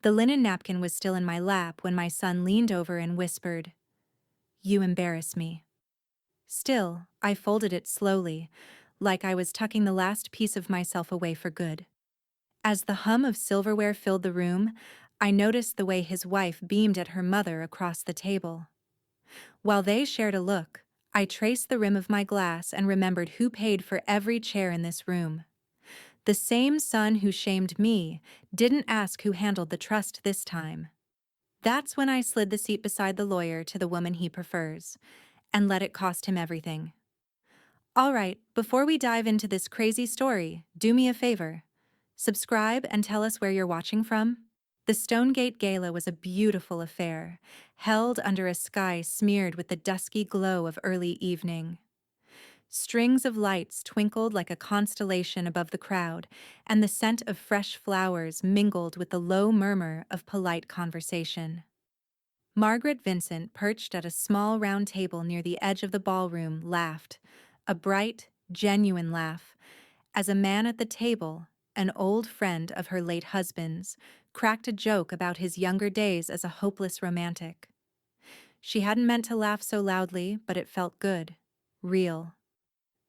The linen napkin was still in my lap when my son leaned over and whispered, "You embarrass me." Still, I folded it slowly, like I was tucking the last piece of myself away for good. As the hum of silverware filled the room, I noticed the way his wife beamed at her mother across the table. While they shared a look, I traced the rim of my glass and remembered who paid for every chair in this room. The same son who shamed me didn't ask who handled the trust this time. That's when I slid the seat beside the lawyer to the woman he prefers, and let it cost him everything. All right, before we dive into this crazy story, do me a favor. Subscribe and tell us where you're watching from. The Stonegate Gala was a beautiful affair, held under a sky smeared with the dusky glow of early evening. Strings of lights twinkled like a constellation above the crowd, and the scent of fresh flowers mingled with the low murmur of polite conversation. Margaret Vincent, perched at a small round table near the edge of the ballroom, laughed, a bright, genuine laugh, as a man at the table, an old friend of her late husband's, cracked a joke about his younger days as a hopeless romantic. She hadn't meant to laugh so loudly, but it felt good, real.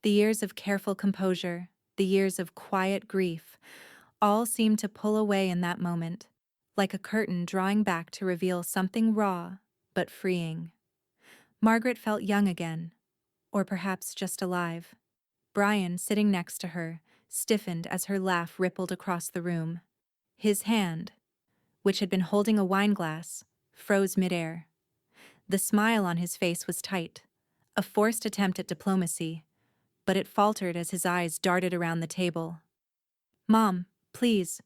The years of careful composure, the years of quiet grief, all seemed to pull away in that moment, like a curtain drawing back to reveal something raw, but freeing. Margaret felt young again, or perhaps just alive. Brian, sitting next to her, stiffened as her laugh rippled across the room. His hand, which had been holding a wineglass, froze midair. The smile on his face was tight, a forced attempt at diplomacy, but it faltered as his eyes darted around the table. "Mom, please."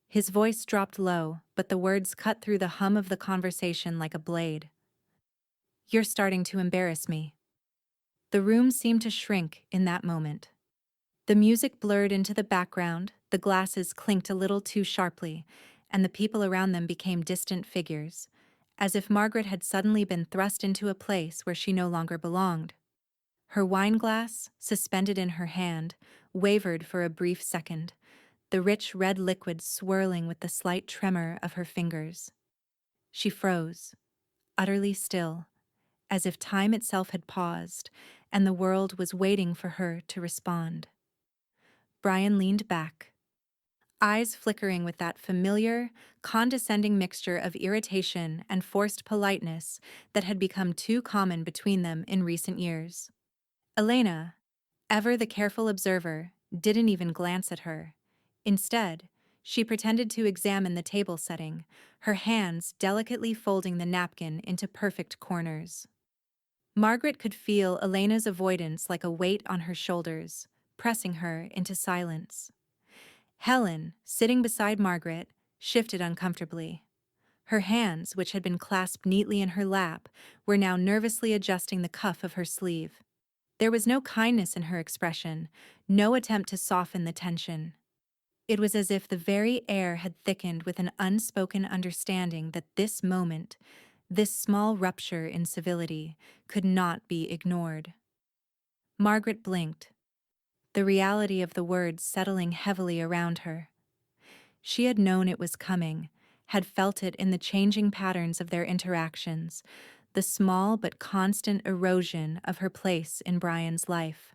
His voice dropped low, but the words cut through the hum of the conversation like a blade. "You're starting to embarrass me." The room seemed to shrink in that moment. The music blurred into the background, the glasses clinked a little too sharply, and the people around them became distant figures, as if Margaret had suddenly been thrust into a place where she no longer belonged. Her wineglass, suspended in her hand, wavered for a brief second, the rich red liquid swirling with the slight tremor of her fingers. She froze, utterly still, as if time itself had paused, and the world was waiting for her to respond. Brian leaned back, eyes flickering with that familiar, condescending mixture of irritation and forced politeness that had become too common between them in recent years. Elena, ever the careful observer, didn't even glance at her. Instead, she pretended to examine the table setting, her hands delicately folding the napkin into perfect corners. Margaret could feel Elena's avoidance like a weight on her shoulders, pressing her into silence. Helen, sitting beside Margaret, shifted uncomfortably. Her hands, which had been clasped neatly in her lap, were now nervously adjusting the cuff of her sleeve. There was no kindness in her expression, no attempt to soften the tension. It was as if the very air had thickened with an unspoken understanding that this moment, this small rupture in civility, could not be ignored. Margaret blinked, the reality of the words settling heavily around her. She had known it was coming, had felt it in the changing patterns of their interactions, the small but constant erosion of her place in Brian's life.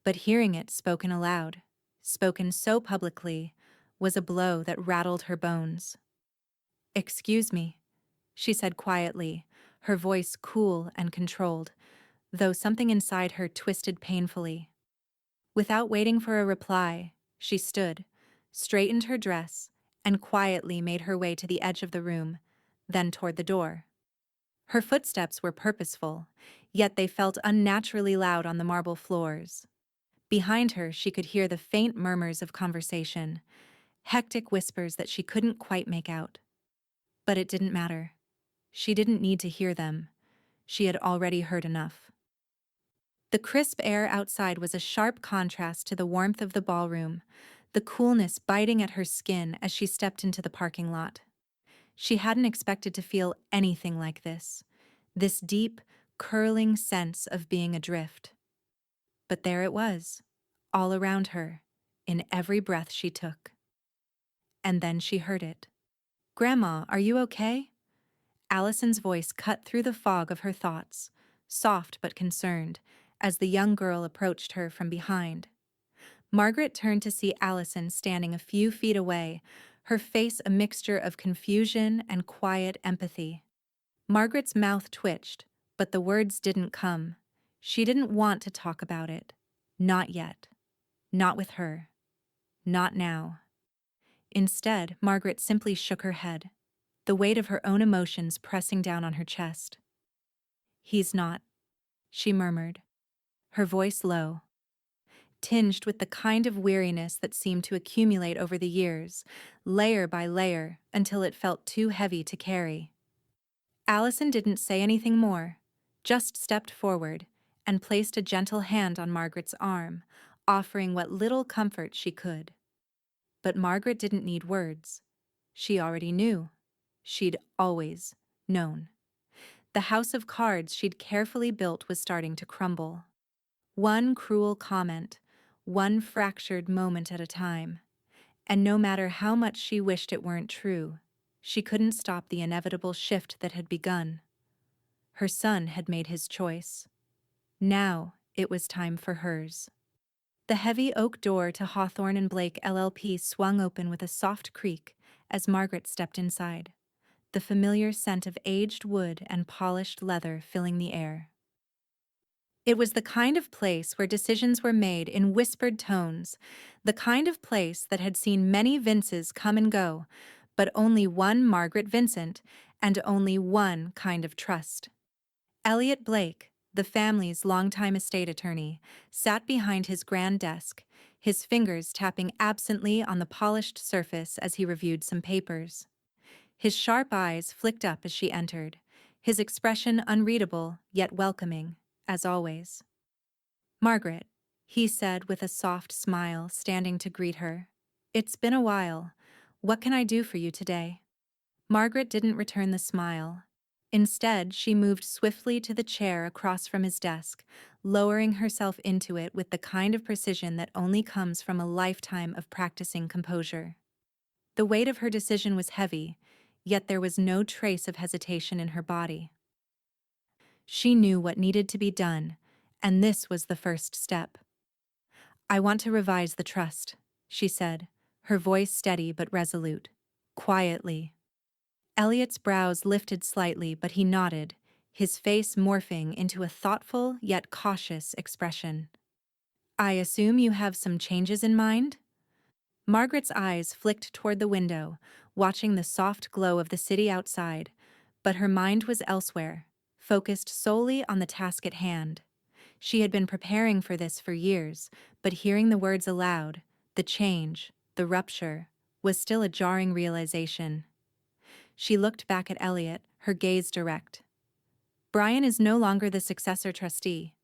But hearing it spoken aloud, spoken so publicly, was a blow that rattled her bones. "Excuse me," she said quietly, her voice cool and controlled, though something inside her twisted painfully. Without waiting for a reply, she stood, straightened her dress, and quietly made her way to the edge of the room, then toward the door. Her footsteps were purposeful, yet they felt unnaturally loud on the marble floors. Behind her, she could hear the faint murmurs of conversation, hectic whispers that she couldn't quite make out. But it didn't matter. She didn't need to hear them. She had already heard enough. The crisp air outside was a sharp contrast to the warmth of the ballroom, the coolness biting at her skin as she stepped into the parking lot. She hadn't expected to feel anything like this deep, curling sense of being adrift. But there it was, all around her, in every breath she took. And then she heard it. Grandma, are you okay? Allison's voice cut through the fog of her thoughts, soft but concerned, as the young girl approached her from behind. Margaret turned to see Allison standing a few feet away, her face a mixture of confusion and quiet empathy. Margaret's mouth twitched, but the words didn't come. She didn't want to talk about it. Not yet. Not with her. Not now. Instead, Margaret simply shook her head, the weight of her own emotions pressing down on her chest. "He's not," she murmured, her voice low, tinged with the kind of weariness that seemed to accumulate over the years, layer by layer, until it felt too heavy to carry. Allison didn't say anything more, just stepped forward and placed a gentle hand on Margaret's arm, offering what little comfort she could. But Margaret didn't need words. She already knew. She'd always known. The house of cards she'd carefully built was starting to crumble. One cruel comment, one fractured moment at a time. And no matter how much she wished it weren't true, she couldn't stop the inevitable shift that had begun. Her son had made his choice. Now it was time for hers. The heavy oak door to Hawthorne and Blake LLP swung open with a soft creak as Margaret stepped inside, the familiar scent of aged wood and polished leather filling the air. It was the kind of place where decisions were made in whispered tones, the kind of place that had seen many Vinces come and go, but only one Margaret Vincent, and only one kind of trust. Elliot Blake, the family's longtime estate attorney, sat behind his grand desk, his fingers tapping absently on the polished surface as he reviewed some papers. His sharp eyes flicked up as she entered, his expression unreadable yet welcoming, as always. "Margaret," he said with a soft smile, standing to greet her. "It's been a while. What can I do for you today?" Margaret didn't return the smile. Instead, she moved swiftly to the chair across from his desk, lowering herself into it with the kind of precision that only comes from a lifetime of practicing composure. The weight of her decision was heavy, yet there was no trace of hesitation in her body. She knew what needed to be done, and this was the first step. "I want to revise the trust," she said, her voice steady but resolute. Quietly. Elliot's brows lifted slightly, but he nodded, his face morphing into a thoughtful yet cautious expression. "I assume you have some changes in mind?" Margaret's eyes flicked toward the window, watching the soft glow of the city outside, but her mind was elsewhere, focused solely on the task at hand. She had been preparing for this for years, but hearing the words aloud, the change, the rupture, was still a jarring realization. She looked back at Elliot, her gaze direct. "Brian is no longer the successor trustee."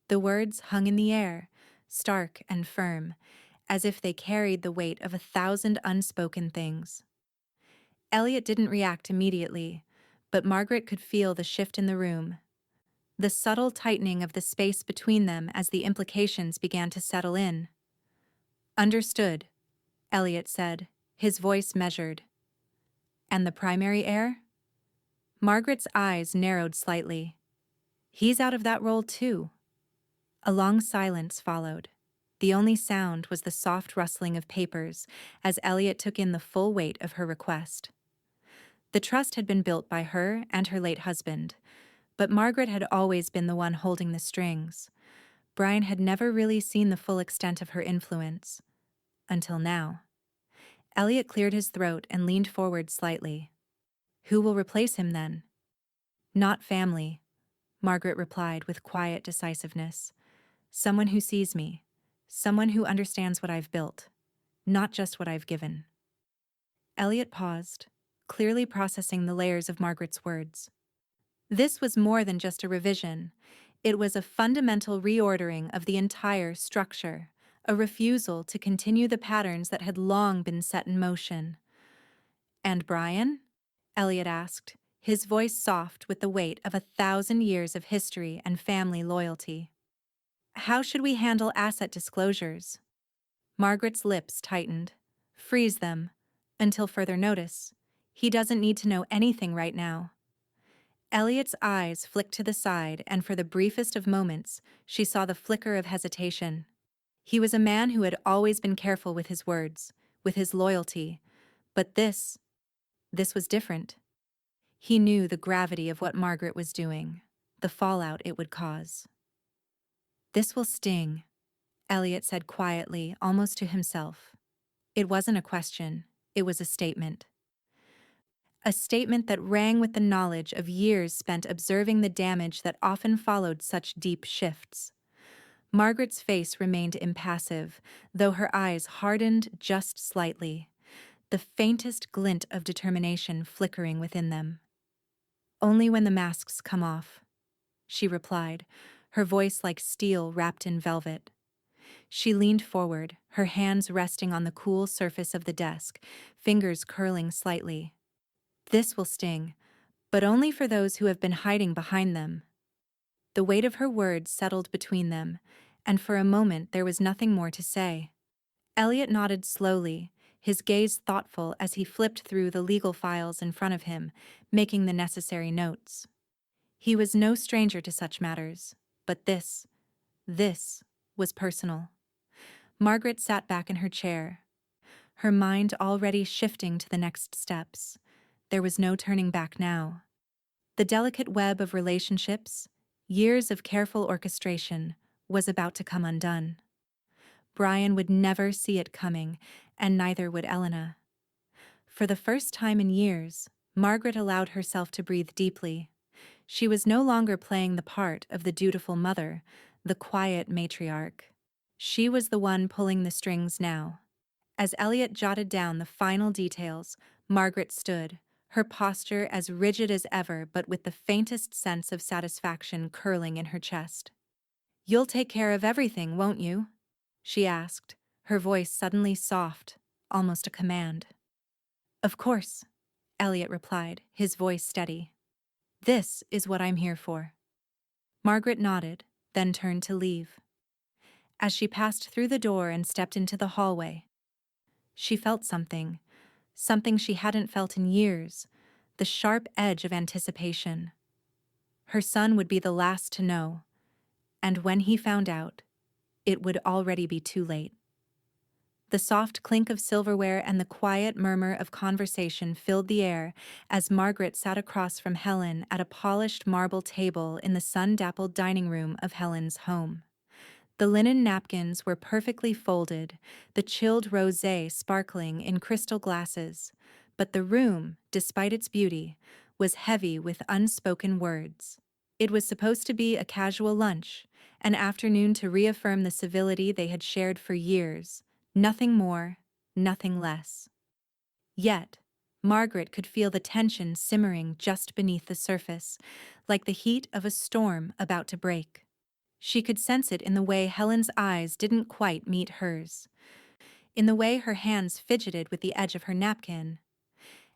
The words hung in the air, stark and firm, as if they carried the weight of 1,000 unspoken things. Elliot didn't react immediately, but Margaret could feel the shift in the room, the subtle tightening of the space between them as the implications began to settle in. "Understood," Elliot said, his voice measured. "And the primary heir?" Margaret's eyes narrowed slightly. "He's out of that role too." A long silence followed. The only sound was the soft rustling of papers as Elliot took in the full weight of her request. The trust had been built by her and her late husband, but Margaret had always been the one holding the strings. Brian had never really seen the full extent of her influence. Until now. Elliot cleared his throat and leaned forward slightly. "Who will replace him then?" "Not family," Margaret replied with quiet decisiveness. "Someone who sees me. Someone who understands what I've built, not just what I've given." Elliot paused, clearly processing the layers of Margaret's words. This was more than just a revision. It was a fundamental reordering of the entire structure, a refusal to continue the patterns that had long been set in motion. "And Brian?" Elliot asked, his voice soft with the weight of 1,000 years of history and family loyalty. "How should we handle asset disclosures?" Margaret's lips tightened. "Freeze them. Until further notice. He doesn't need to know anything right now. Elliot's eyes flicked to the side, and for the briefest of moments, she saw the flicker of hesitation. He was a man who had always been careful with his words, with his loyalty, but this was different. He knew the gravity of what Margaret was doing, the fallout it would cause. "This will sting," Elliot said quietly, almost to himself. It wasn't a question, it was a statement. A statement that rang with the knowledge of years spent observing the damage that often followed such deep shifts. Margaret's face remained impassive, though her eyes hardened just slightly, the faintest glint of determination flickering within them. "Only when the masks come off," she replied, her voice like steel wrapped in velvet. She leaned forward, her hands resting on the cool surface of the desk, fingers curling slightly. "This will sting, but only for those who have been hiding behind them." The weight of her words settled between them, and for a moment there was nothing more to say. Elliot nodded slowly, his gaze thoughtful as he flipped through the legal files in front of him, making the necessary notes. He was no stranger to such matters, but this was personal. Margaret sat back in her chair, her mind already shifting to the next steps. There was no turning back now. The delicate web of relationships, years of careful orchestration, was about to come undone. Brian would never see it coming, and neither would Elena. For the first time in years, Margaret allowed herself to breathe deeply. She was no longer playing the part of the dutiful mother, the quiet matriarch. She was the one pulling the strings now. As Elliot jotted down the final details, Margaret stood, her posture as rigid as ever but with the faintest sense of satisfaction curling in her chest. "You'll take care of everything, won't you?" she asked, her voice suddenly soft, almost a command. "Of course," Elliot replied, his voice steady. "This is what I'm here for." Margaret nodded, then turned to leave. As she passed through the door and stepped into the hallway, she felt something she hadn't felt in years, the sharp edge of anticipation. Her son would be the last to know, and when he found out, it would already be too late. The soft clink of silverware and the quiet murmur of conversation filled the air as Margaret sat across from Helen at a polished marble table in the sun-dappled dining room of Helen's home. The linen napkins were perfectly folded, the chilled rosé sparkling in crystal glasses, but the room, despite its beauty, was heavy with unspoken words. It was supposed to be a casual lunch, an afternoon to reaffirm the civility they had shared for years, nothing more, nothing less. Yet, Margaret could feel the tension simmering just beneath the surface, like the heat of a storm about to break. She could sense it in the way Helen's eyes didn't quite meet hers, in the way her hands fidgeted with the edge of her napkin.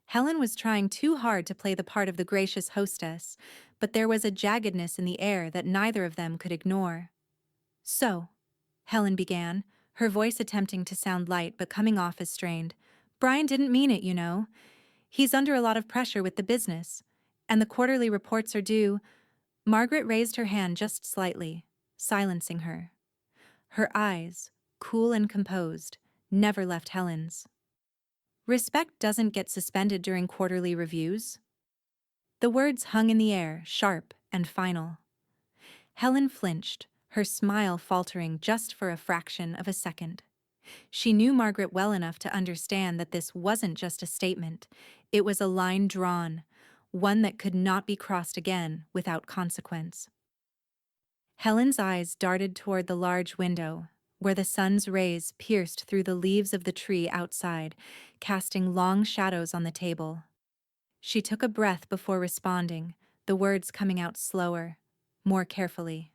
Helen was trying too hard to play the part of the gracious hostess, but there was a jaggedness in the air that neither of them could ignore. "So," Helen began, her voice attempting to sound light but coming off as strained, "Brian didn't mean it, you know. He's under a lot of pressure with the business, and the quarterly reports are due." Margaret raised her hand just slightly, silencing her. Her eyes, cool and composed, never left Helen's. "Respect doesn't get suspended during quarterly reviews." The words hung in the air, sharp and final. Helen flinched, her smile faltering just for a fraction of a second. She knew Margaret well enough to understand that this wasn't just a statement, it was a line drawn, one that could not be crossed again without consequence. Helen's eyes darted toward the large window, where the sun's rays pierced through the leaves of the tree outside, casting long shadows on the table. She took a breath before responding, the words coming out slower, more carefully.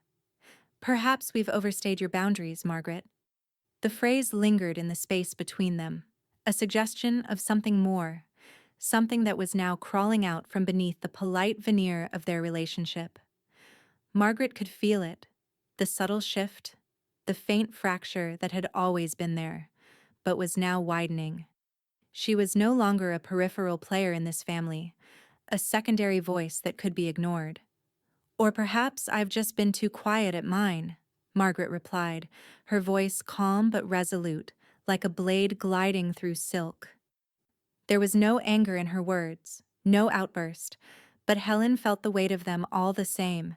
"Perhaps we've overstayed your boundaries, Margaret." The phrase lingered in the space between them, a suggestion of something more, something that was now crawling out from beneath the polite veneer of their relationship. Margaret could feel it, the subtle shift, the faint fracture that had always been there, but was now widening. She was no longer a peripheral player in this family, a secondary voice that could be ignored. Or perhaps I've just been too quiet at mine, Margaret replied, her voice calm but resolute, like a blade gliding through silk. There was no anger in her words, no outburst, but Helen felt the weight of them all the same.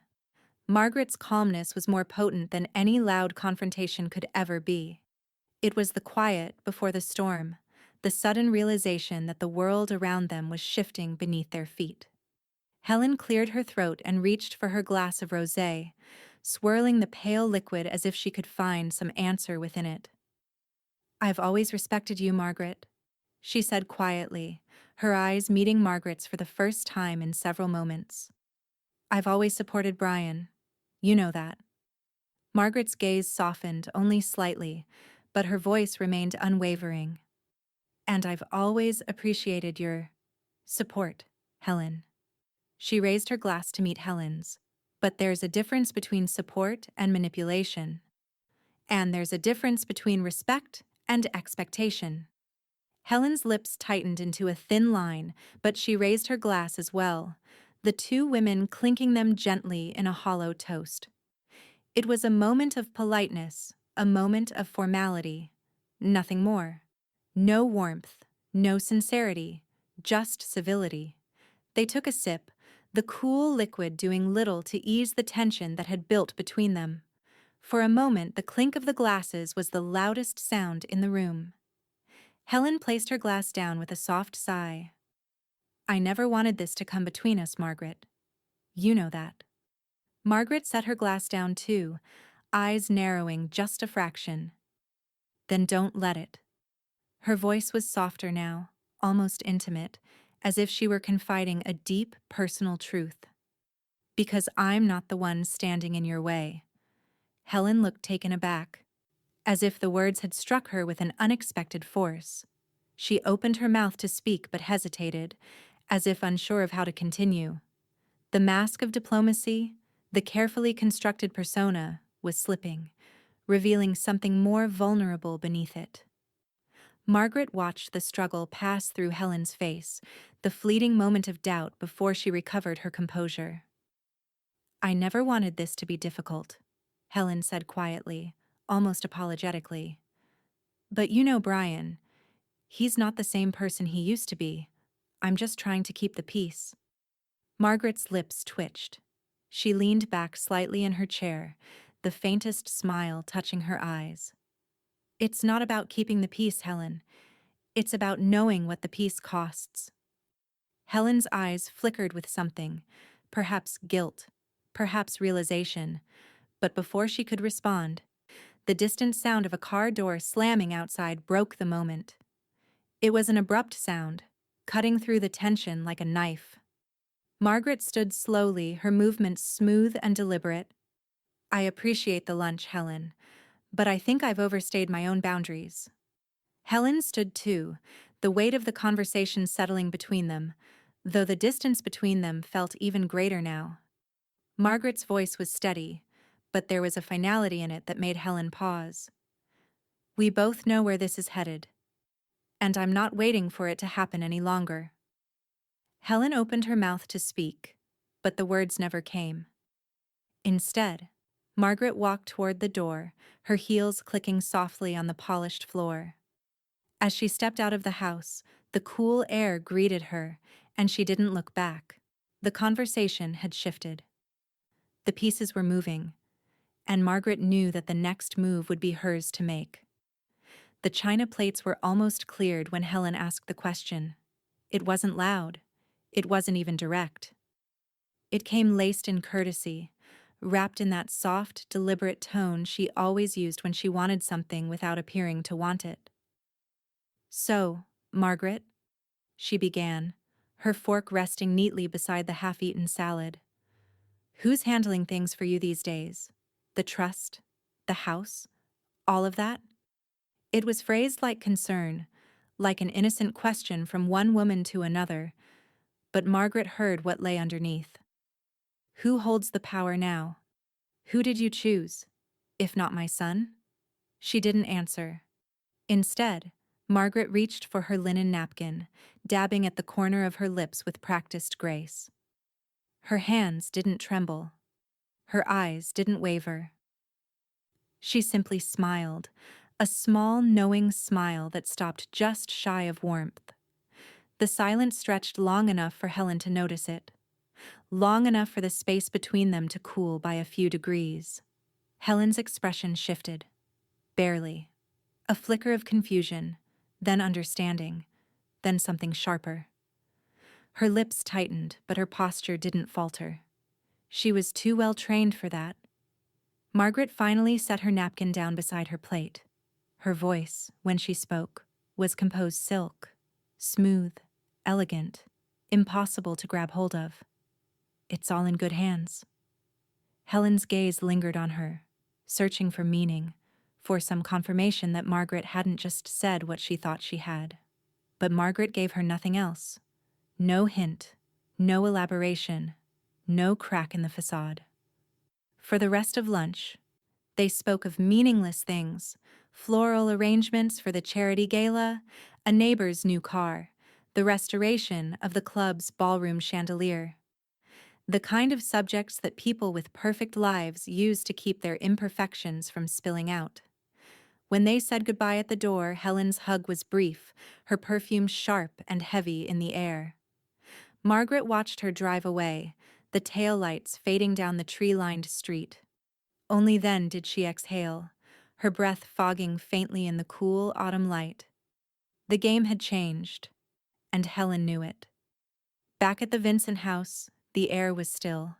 Margaret's calmness was more potent than any loud confrontation could ever be. It was the quiet before the storm, the sudden realization that the world around them was shifting beneath their feet. Helen cleared her throat and reached for her glass of rosé, swirling the pale liquid as if she could find some answer within it. "I've always respected you, Margaret," she said quietly, her eyes meeting Margaret's for the first time in several moments. "I've always supported Brian. You know that." Margaret's gaze softened only slightly, but her voice remained unwavering. "And I've always appreciated your support, Helen." She raised her glass to meet Helen's. "But there's a difference between support and manipulation. And there's a difference between respect and expectation." Helen's lips tightened into a thin line, but she raised her glass as well, the two women clinking them gently in a hollow toast. It was a moment of politeness, a moment of formality. Nothing more. No warmth, no sincerity, just civility. They took a sip, the cool liquid doing little to ease the tension that had built between them. For a moment, the clink of the glasses was the loudest sound in the room. Helen placed her glass down with a soft sigh. "I never wanted this to come between us, Margaret. You know that." Margaret set her glass down too, eyes narrowing just a fraction. "Then don't let it." Her voice was softer now, almost intimate, as if she were confiding a deep, personal truth. "Because I'm not the one standing in your way." Helen looked taken aback, as if the words had struck her with an unexpected force. She opened her mouth to speak but hesitated, as if unsure of how to continue. The mask of diplomacy, the carefully constructed persona, was slipping, revealing something more vulnerable beneath it. Margaret watched the struggle pass through Helen's face, the fleeting moment of doubt before she recovered her composure. "I never wanted this to be difficult," Helen said quietly, almost apologetically. "But you know Brian. He's not the same person he used to be. I'm just trying to keep the peace." Margaret's lips twitched. She leaned back slightly in her chair, the faintest smile touching her eyes. "It's not about keeping the peace, Helen. It's about knowing what the peace costs." Helen's eyes flickered with something, perhaps guilt, perhaps realization, but before she could respond, the distant sound of a car door slamming outside broke the moment. It was an abrupt sound, cutting through the tension like a knife. Margaret stood slowly, her movements smooth and deliberate. "I appreciate the lunch, Helen, but I think I've overstayed my own boundaries." Helen stood too, the weight of the conversation settling between them, though the distance between them felt even greater now. Margaret's voice was steady, but there was a finality in it that made Helen pause. "We both know where this is headed, and I'm not waiting for it to happen any longer." Helen opened her mouth to speak, but the words never came. Instead, Margaret walked toward the door, her heels clicking softly on the polished floor. As she stepped out of the house, the cool air greeted her, and she didn't look back. The conversation had shifted. The pieces were moving, and Margaret knew that the next move would be hers to make. The china plates were almost cleared when Helen asked the question. It wasn't loud. It wasn't even direct. It came laced in courtesy, wrapped in that soft, deliberate tone she always used when she wanted something without appearing to want it. "So, Margaret," she began, her fork resting neatly beside the half-eaten salad. "Who's handling things for you these days? The trust? The house? All of that?" It was phrased like concern, like an innocent question from one woman to another, but Margaret heard what lay underneath. "Who holds the power now? Who did you choose? If not my son?" She didn't answer. Instead, Margaret reached for her linen napkin, dabbing at the corner of her lips with practiced grace. Her hands didn't tremble. Her eyes didn't waver. She simply smiled, a small, knowing smile that stopped just shy of warmth. The silence stretched long enough for Helen to notice it, long enough for the space between them to cool by a few degrees. Helen's expression shifted. Barely. A flicker of confusion, then understanding, then something sharper. Her lips tightened, but her posture didn't falter. She was too well trained for that. Margaret finally set her napkin down beside her plate. Her voice, when she spoke, was composed silk, smooth, elegant, impossible to grab hold of. It's all in good hands. Helen's gaze lingered on her, searching for meaning, for some confirmation that Margaret hadn't just said what she thought she had. But Margaret gave her nothing else. No hint, no elaboration, no crack in the facade. For the rest of lunch, they spoke of meaningless things: floral arrangements for the charity gala, a neighbor's new car, the restoration of the club's ballroom chandelier. The kind of subjects that people with perfect lives use to keep their imperfections from spilling out. When they said goodbye at the door, Helen's hug was brief, her perfume sharp and heavy in the air. Margaret watched her drive away, the taillights fading down the tree-lined street. Only then did she exhale, her breath fogging faintly in the cool autumn light. The game had changed, and Helen knew it. Back at the Vincent house, the air was still.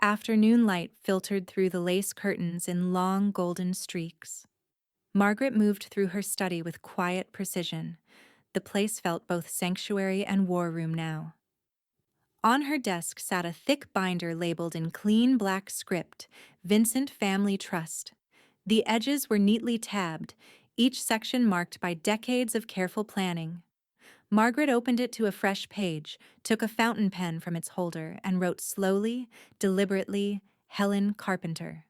Afternoon light filtered through the lace curtains in long golden streaks. Margaret moved through her study with quiet precision. The place felt both sanctuary and war room now. On her desk sat a thick binder labeled in clean black script, Vincent Family Trust. The edges were neatly tabbed, each section marked by decades of careful planning. Margaret opened it to a fresh page, took a fountain pen from its holder, and wrote slowly, deliberately, Helen Carpenter.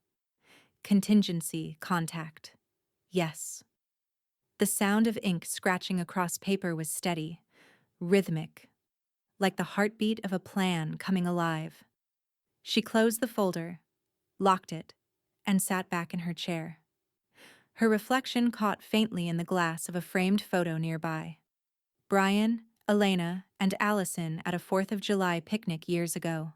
Contingency contact. Yes. The sound of ink scratching across paper was steady, rhythmic, like the heartbeat of a plan coming alive. She closed the folder, locked it, and sat back in her chair. Her reflection caught faintly in the glass of a framed photo nearby. Brian, Elena, and Allison at a 4th of July picnic years ago.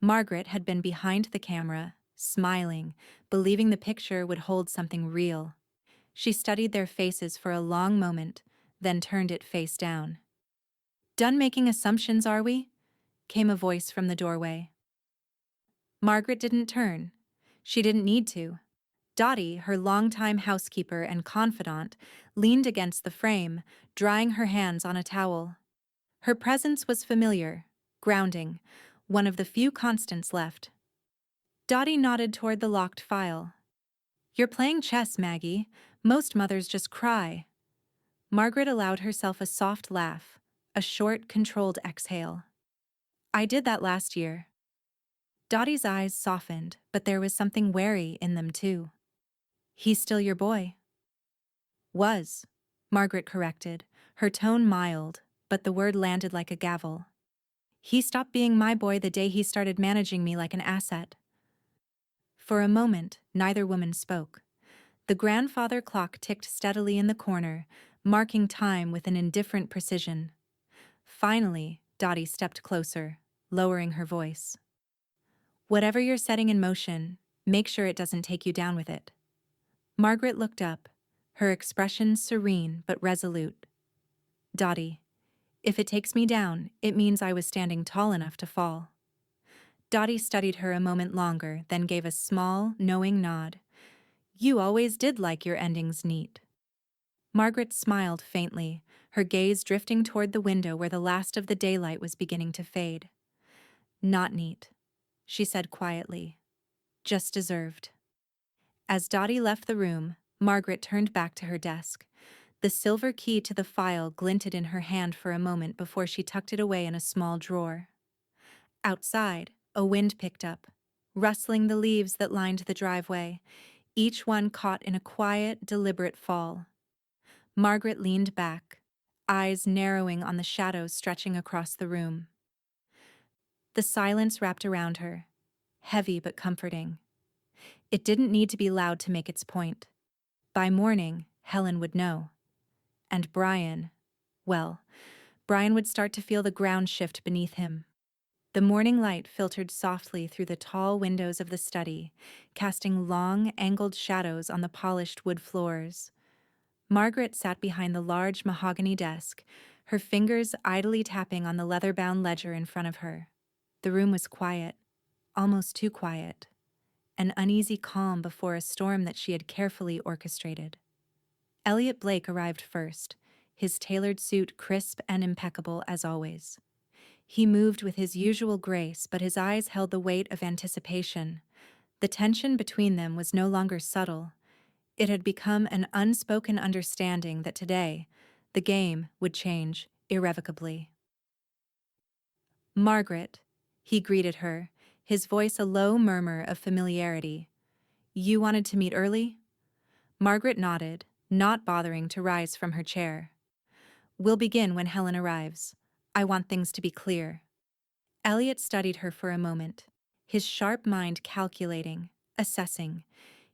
Margaret had been behind the camera, smiling, believing the picture would hold something real. She studied their faces for a long moment, then turned it face down. "Done making assumptions, are we?" came a voice from the doorway. Margaret didn't turn. She didn't need to. Dottie, her longtime housekeeper and confidant, leaned against the frame, drying her hands on a towel. Her presence was familiar, grounding, one of the few constants left. Dottie nodded toward the locked file. "You're playing chess, Maggie. Most mothers just cry." Margaret allowed herself a soft laugh, a short, controlled exhale. "I did that last year." Dottie's eyes softened, but there was something wary in them too. "He's still your boy." "Was," Margaret corrected, her tone mild, but the word landed like a gavel. "He stopped being my boy the day he started managing me like an asset." For a moment, neither woman spoke. The grandfather clock ticked steadily in the corner, marking time with an indifferent precision. Finally, Dottie stepped closer, lowering her voice. "Whatever you're setting in motion, make sure it doesn't take you down with it." Margaret looked up, her expression serene but resolute. "Dottie, if it takes me down, it means I was standing tall enough to fall." Dottie studied her a moment longer, then gave a small, knowing nod. "You always did like your endings neat." Margaret smiled faintly, her gaze drifting toward the window where the last of the daylight was beginning to fade. "Not neat," she said quietly. "Just deserved." As Dottie left the room, Margaret turned back to her desk. The silver key to the file glinted in her hand for a moment before she tucked it away in a small drawer. Outside, a wind picked up, rustling the leaves that lined the driveway, each one caught in a quiet, deliberate fall. Margaret leaned back, eyes narrowing on the shadows stretching across the room. The silence wrapped around her, heavy but comforting. It didn't need to be loud to make its point. By morning, Helen would know. And Brian, well, Brian would start to feel the ground shift beneath him. The morning light filtered softly through the tall windows of the study, casting long, angled shadows on the polished wood floors. Margaret sat behind the large mahogany desk, her fingers idly tapping on the leather-bound ledger in front of her. The room was quiet, almost too quiet, an uneasy calm before a storm that she had carefully orchestrated. Elliot Blake arrived first, his tailored suit crisp and impeccable as always. He moved with his usual grace, but his eyes held the weight of anticipation. The tension between them was no longer subtle. It had become an unspoken understanding that today, the game would change irrevocably. "Margaret," he greeted her, his voice a low murmur of familiarity. "You wanted to meet early?" Margaret nodded, not bothering to rise from her chair. "We'll begin when Helen arrives. I want things to be clear." Elliot studied her for a moment, his sharp mind calculating, assessing.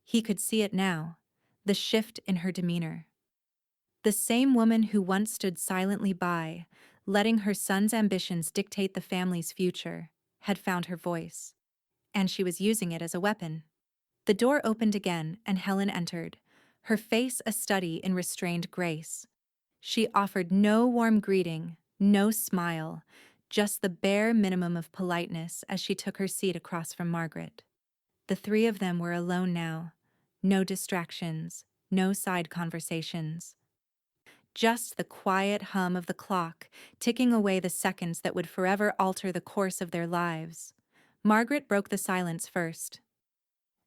He could see it now, the shift in her demeanor. The same woman who once stood silently by, letting her son's ambitions dictate the family's future, had found her voice. And she was using it as a weapon. The door opened again and Helen entered, her face a study in restrained grace. She offered no warm greeting, no smile, just the bare minimum of politeness as she took her seat across from Margaret. The three of them were alone now. No distractions, no side conversations. Just the quiet hum of the clock, ticking away the seconds that would forever alter the course of their lives. Margaret broke the silence first.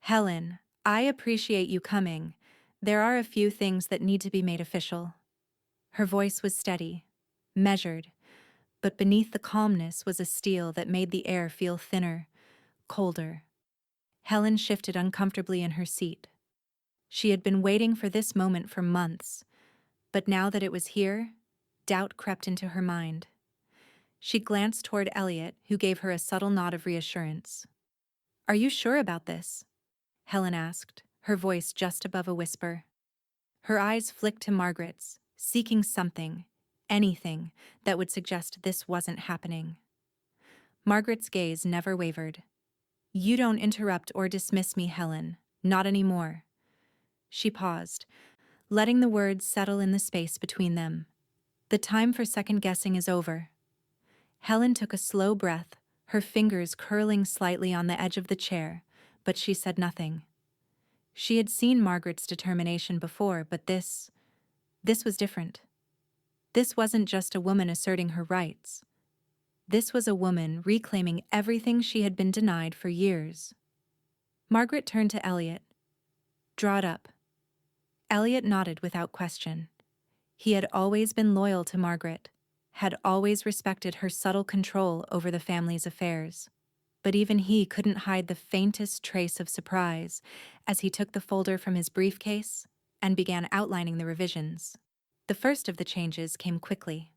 "Helen, I appreciate you coming. There are a few things that need to be made official." Her voice was steady, measured, but beneath the calmness was a steel that made the air feel thinner, colder. Helen shifted uncomfortably in her seat. She had been waiting for this moment for months, but now that it was here, doubt crept into her mind. She glanced toward Elliot, who gave her a subtle nod of reassurance. "Are you sure about this?" Helen asked, her voice just above a whisper. Her eyes flicked to Margaret's, seeking something, anything, that would suggest this wasn't happening. Margaret's gaze never wavered. "You don't interrupt or dismiss me, Helen. Not anymore." She paused, letting the words settle in the space between them. "The time for second-guessing is over." Helen took a slow breath, her fingers curling slightly on the edge of the chair, but she said nothing. She had seen Margaret's determination before, but this was different. This wasn't just a woman asserting her rights. This was a woman reclaiming everything she had been denied for years. Margaret turned to Elliot. "Draw it up." Elliot nodded without question. He had always been loyal to Margaret, had always respected her subtle control over the family's affairs. But even he couldn't hide the faintest trace of surprise as he took the folder from his briefcase and began outlining the revisions. The first of the changes came quickly.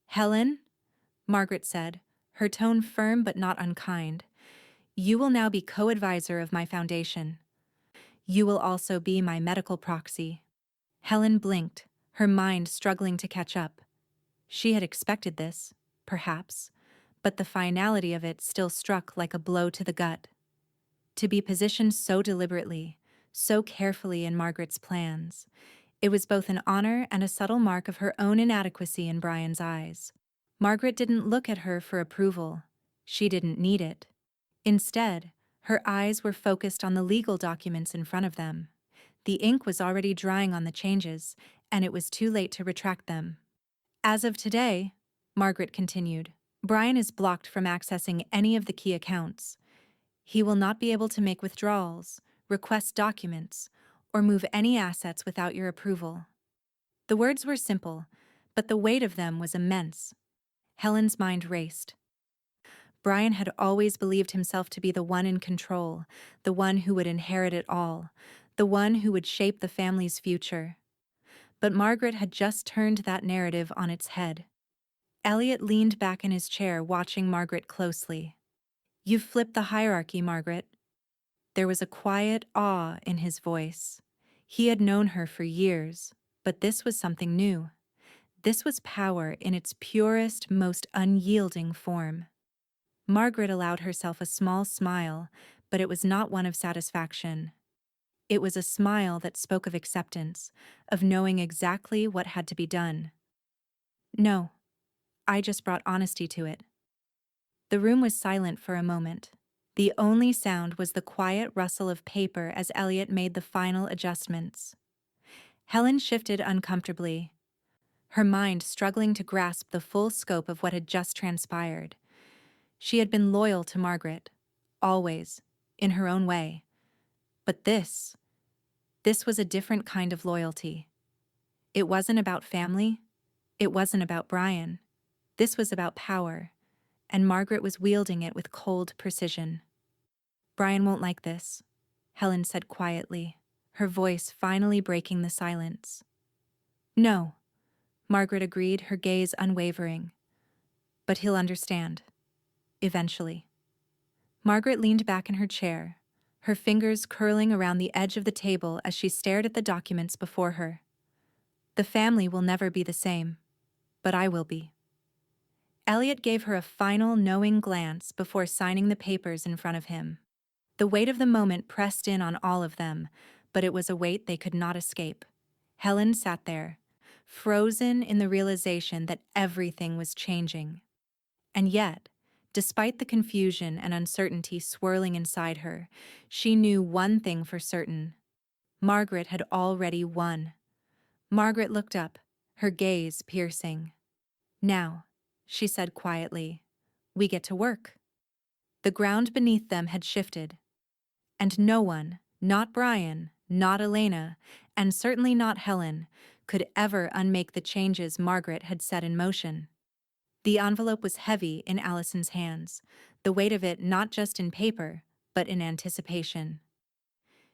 "Helen," Margaret said, her tone firm but not unkind, "you will now be co-advisor of my foundation. You will also be my medical proxy." Helen blinked, her mind struggling to catch up. She had expected this, perhaps, but the finality of it still struck like a blow to the gut. To be positioned so deliberately, so carefully in Margaret's plans, it was both an honor and a subtle mark of her own inadequacy in Brian's eyes. Margaret didn't look at her for approval. She didn't need it. Instead, her eyes were focused on the legal documents in front of them. The ink was already drying on the changes, and it was too late to retract them. "As of today," Margaret continued, "Brian is blocked from accessing any of the key accounts. He will not be able to make withdrawals, request documents, or move any assets without your approval." The words were simple, but the weight of them was immense. Helen's mind raced. Brian had always believed himself to be the one in control, the one who would inherit it all, the one who would shape the family's future. But Margaret had just turned that narrative on its head. Elliot leaned back in his chair, watching Margaret closely. "You've flipped the hierarchy, Margaret." There was a quiet awe in his voice. He had known her for years, but this was something new. This was power in its purest, most unyielding form. Margaret allowed herself a small smile, but it was not one of satisfaction. It was a smile that spoke of acceptance, of knowing exactly what had to be done. "No, I just brought honesty to it." The room was silent for a moment. The only sound was the quiet rustle of paper as Elliot made the final adjustments. Helen shifted uncomfortably, her mind struggling to grasp the full scope of what had just transpired. She had been loyal to Margaret, always, in her own way. But this was a different kind of loyalty. It wasn't about family. It wasn't about Brian. This was about power, and Margaret was wielding it with cold precision. "Brian won't like this," Helen said quietly, her voice finally breaking the silence. "No," Margaret agreed, her gaze unwavering. "But he'll understand. Eventually." Margaret leaned back in her chair, her fingers curling around the edge of the table as she stared at the documents before her. "The family will never be the same, but I will be." Elliot gave her a final knowing glance before signing the papers in front of him. The weight of the moment pressed in on all of them, but it was a weight they could not escape. Helen sat there, frozen in the realization that everything was changing. And yet, despite the confusion and uncertainty swirling inside her, she knew one thing for certain. Margaret had already won. Margaret looked up, her gaze piercing. "Now," she said quietly, "we get to work." The ground beneath them had shifted. And no one, not Brian, not Elena, and certainly not Helen, could ever unmake the changes Margaret had set in motion. The envelope was heavy in Allison's hands, the weight of it not just in paper, but in anticipation.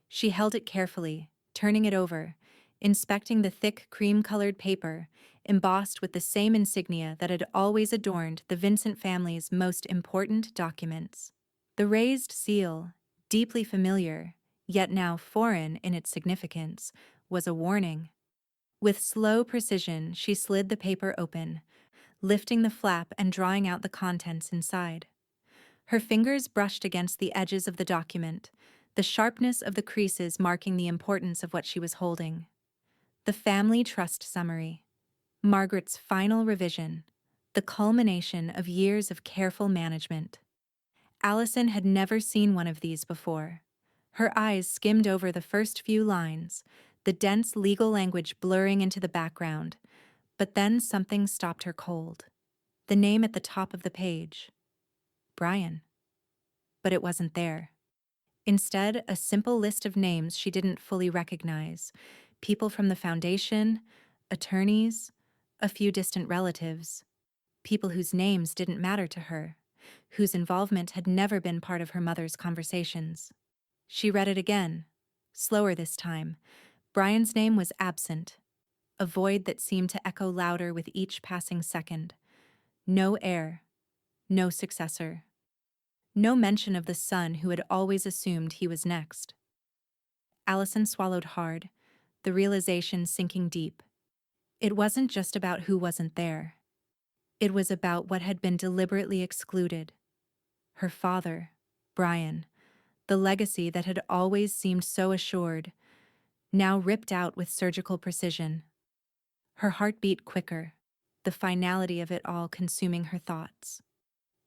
She held it carefully, turning it over, inspecting the thick cream-colored paper, embossed with the same insignia that had always adorned the Vincent family's most important documents. The raised seal, deeply familiar, yet now foreign in its significance, was a warning. With slow precision, she slid the paper open, lifting the flap and drawing out the contents inside. Her fingers brushed against the edges of the document, the sharpness of the creases marking the importance of what she was holding. The family trust summary. Margaret's final revision, the culmination of years of careful management. Allison had never seen one of these before. Her eyes skimmed over the first few lines, the dense legal language blurring into the background, but then something stopped her cold. The name at the top of the page. Brian. But it wasn't there. Instead, a simple list of names she didn't fully recognize. People from the foundation, attorneys, a few distant relatives. People whose names didn't matter to her, whose involvement had never been part of her mother's conversations. She read it again, slower this time. Brian's name was absent, a void that seemed to echo louder with each passing second. No heir, no successor. No mention of the son who had always assumed he was next. Allison swallowed hard, the realization sinking deep. It wasn't just about who wasn't there. It was about what had been deliberately excluded. Her father, Brian, the legacy that had always seemed so assured, now ripped out with surgical precision. Her heart beat quicker, the finality of it all consuming her thoughts.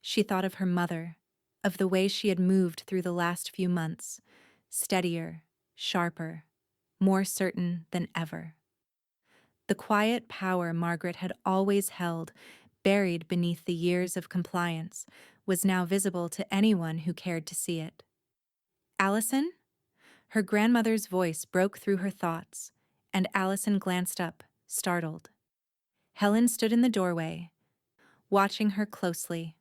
She thought of her mother, of the way she had moved through the last few months, steadier, sharper, more certain than ever. The quiet power Margaret had always held, buried beneath the years of compliance, was now visible to anyone who cared to see it. "Allison?" Her grandmother's voice broke through her thoughts, and Allison glanced up, startled. Helen stood in the doorway, watching her closely.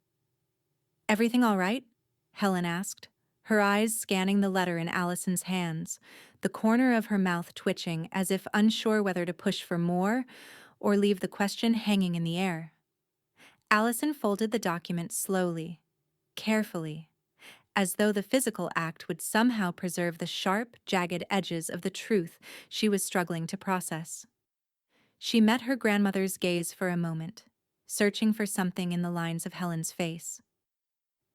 "Everything all right?" Helen asked, her eyes scanning the letter in Allison's hands, the corner of her mouth twitching as if unsure whether to push for more or leave the question hanging in the air. Allison folded the document slowly, carefully, as though the physical act would somehow preserve the sharp, jagged edges of the truth she was struggling to process. She met her grandmother's gaze for a moment, searching for something in the lines of Helen's face.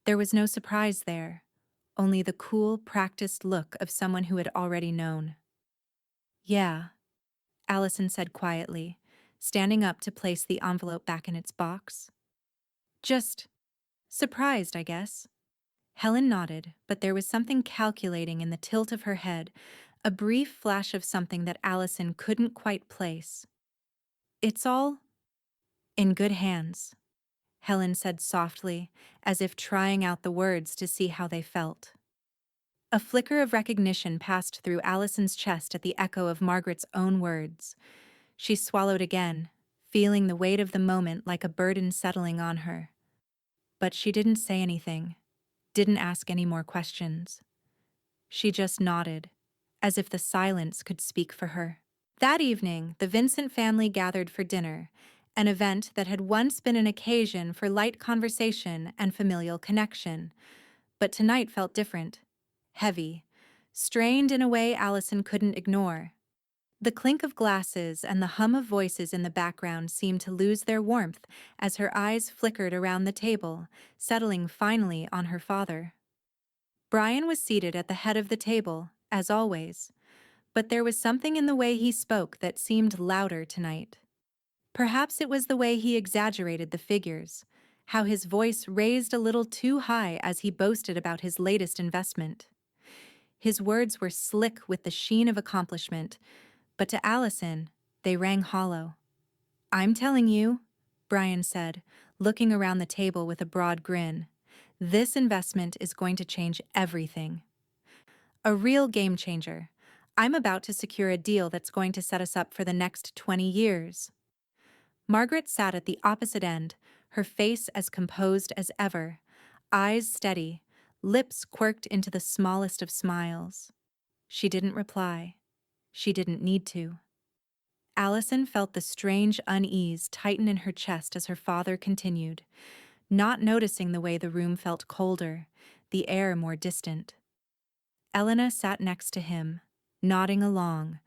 There was no surprise there, only the cool, practiced look of someone who had already known. "Yeah," Allison said quietly, standing up to place the envelope back in its box. "Just surprised, I guess." Helen nodded, but there was something calculating in the tilt of her head, a brief flash of something that Allison couldn't quite place. "It's all in good hands," Helen said softly, as if trying out the words to see how they felt. A flicker of recognition passed through Allison's chest at the echo of Margaret's own words. She swallowed again, feeling the weight of the moment like a burden settling on her. But she didn't say anything, didn't ask any more questions. She just nodded, as if the silence could speak for her. That evening, the Vincent family gathered for dinner, an event that had once been an occasion for light conversation and familial connection, but tonight felt different, heavy, strained in a way Allison couldn't ignore. The clink of glasses and the hum of voices in the background seemed to lose their warmth as her eyes flickered around the table, settling finally on her father. Brian was seated at the head of the table, as always, but there was something in the way he spoke that seemed louder tonight. Perhaps it was the way he exaggerated the figures, how his voice raised a little too high as he boasted about his latest investment. His words were slick with the sheen of accomplishment, but to Allison, they rang hollow. "I'm telling you," Brian said, looking around the table with a broad grin, "this investment is going to change everything. A real game changer. I'm about to secure a deal that's going to set us up for the next 20 years. Margaret sat at the opposite end, her face as composed as ever, eyes steady, lips quirked into the smallest of smiles. She didn't reply. She didn't need to. Allison felt the strange unease tighten in her chest as her father continued, not noticing the way the room felt colder, the air more distant. Elena sat next to him, nodding along,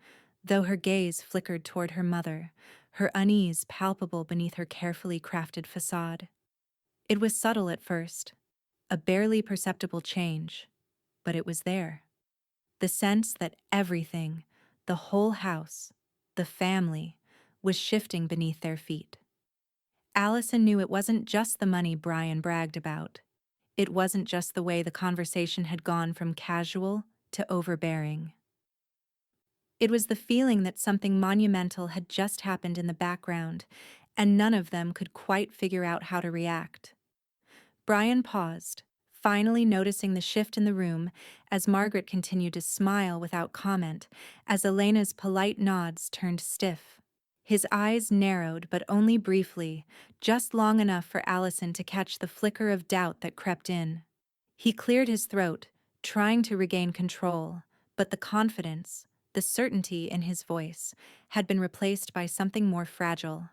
though her gaze flickered toward her mother, her unease palpable beneath her carefully crafted facade. It was subtle at first, a barely perceptible change, but it was there. The sense that everything, the whole house, the family, was shifting beneath their feet. Allison knew it wasn't just the money Brian bragged about. It wasn't just the way the conversation had gone from casual to overbearing. It was the feeling that something monumental had just happened in the background, and none of them could quite figure out how to react. Brian paused, finally noticing the shift in the room as Margaret continued to smile without comment, as Elena's polite nods turned stiff. His eyes narrowed, but only briefly, just long enough for Allison to catch the flicker of doubt that crept in. He cleared his throat, trying to regain control, but the confidence, the certainty in his voice, had been replaced by something more fragile,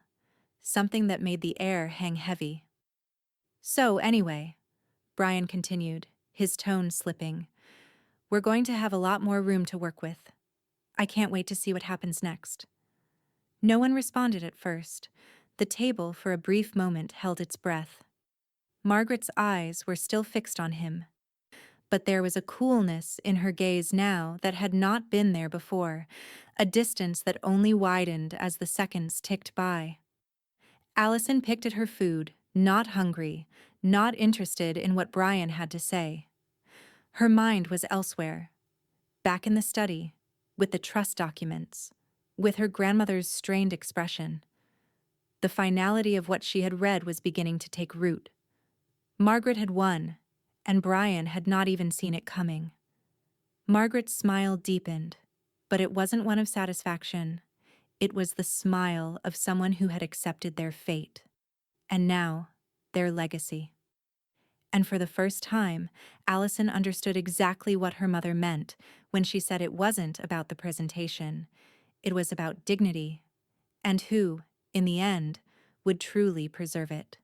something that made the air hang heavy. "So, anyway," Brian continued, his tone slipping, "we're going to have a lot more room to work with. I can't wait to see what happens next." No one responded at first. The table, for a brief moment, held its breath. Margaret's eyes were still fixed on him, but there was a coolness in her gaze now that had not been there before, a distance that only widened as the seconds ticked by. Allison picked at her food, not hungry, not interested in what Brian had to say. Her mind was elsewhere, back in the study, with the trust documents, with her grandmother's strained expression. The finality of what she had read was beginning to take root. Margaret had won, and Brian had not even seen it coming. Margaret's smile deepened, but it wasn't one of satisfaction. It was the smile of someone who had accepted their fate, and now their legacy. and for the first time, Allison understood exactly what her mother meant when she said it wasn't about the presentation. It was about dignity, and who, in the end, would truly preserve it.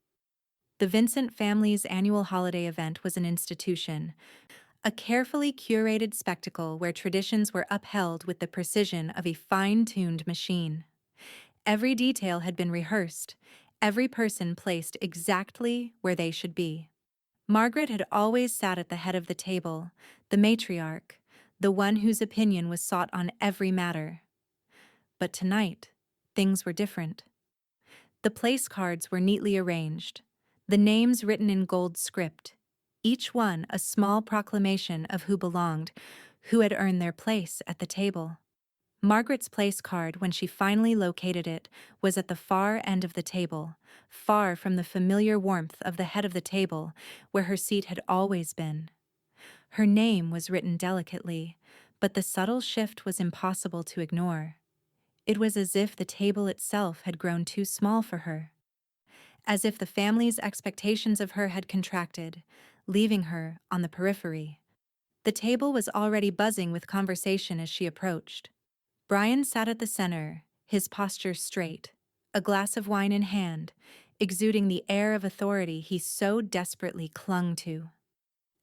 The Vincent family's annual holiday event was an institution, a carefully curated spectacle where traditions were upheld with the precision of a fine-tuned machine. Every detail had been rehearsed, every person placed exactly where they should be. Margaret had always sat at the head of the table, the matriarch, the one whose opinion was sought on every matter. But tonight, things were different. The place cards were neatly arranged, the names written in gold script, each one a small proclamation of who belonged, who had earned their place at the table. Margaret's place card, when she finally located it, was at the far end of the table, far from the familiar warmth of the head of the table, where her seat had always been. Her name was written delicately, but the subtle shift was impossible to ignore. It was as if the table itself had grown too small for her, as if the family's expectations of her had contracted, leaving her on the periphery. The table was already buzzing with conversation as she approached. Brian sat at the center, his posture straight, a glass of wine in hand, exuding the air of authority he so desperately clung to.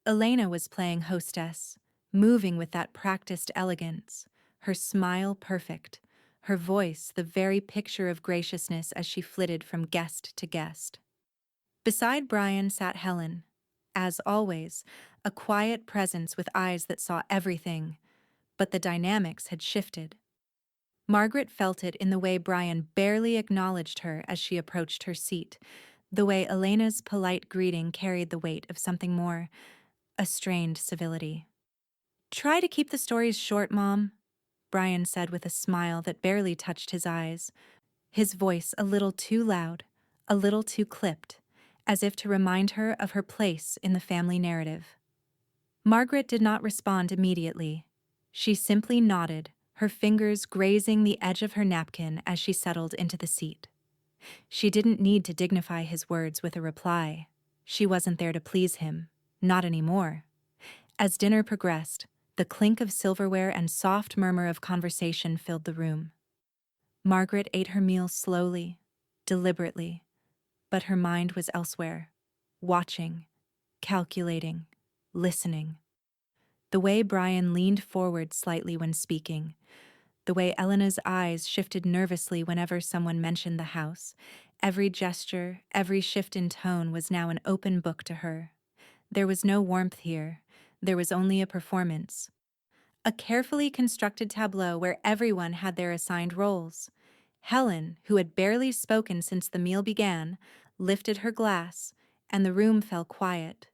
Elena was playing hostess, moving with that practiced elegance, her smile perfect, her voice the very picture of graciousness as she flitted from guest to guest. Beside Brian sat Helen, as always, a quiet presence with eyes that saw everything, but the dynamics had shifted. Margaret felt it in the way Brian barely acknowledged her as she approached her seat, the way Elena's polite greeting carried the weight of something more, a strained civility. "Try to keep the stories short, Mom," Brian said with a smile that barely touched his eyes, his voice a little too loud, a little too clipped, as if to remind her of her place in the family narrative. Margaret did not respond immediately. She simply nodded, her fingers grazing the edge of her napkin as she settled into the seat. She didn't need to dignify his words with a reply. She wasn't there to please him, not anymore. As dinner progressed, the clink of silverware and soft murmur of conversation filled the room. Margaret ate her meal slowly, deliberately, but her mind was elsewhere, watching, calculating, listening. The way Brian leaned forward slightly when speaking, the way Elena's eyes shifted nervously whenever someone mentioned the house, every gesture, every shift in tone was now an open book to her. There was no warmth here, there was only a performance. A carefully constructed tableau where everyone had their assigned roles. Helen, who had barely spoken since the meal began, lifted her glass, and the room fell quiet.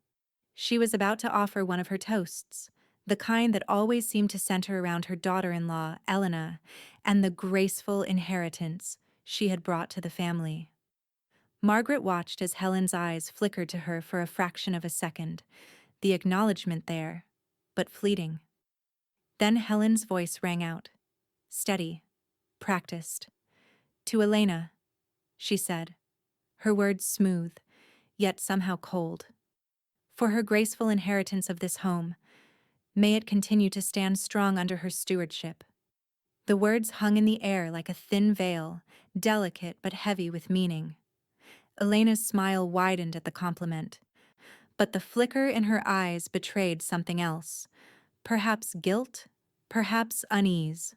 She was about to offer one of her toasts, the kind that always seemed to center around her daughter-in-law, Elena, and the graceful inheritance she had brought to the family. Margaret watched as Helen's eyes flickered to her for a fraction of a second, the acknowledgement there, but fleeting. Then Helen's voice rang out, steady, practiced. "To Elena," she said, her words smooth, yet somehow cold. "For her graceful inheritance of this home, may it continue to stand strong under her stewardship." The words hung in the air like a thin veil, delicate but heavy with meaning. Elena's smile widened at the compliment, but the flicker in her eyes betrayed something else. Perhaps guilt, perhaps unease.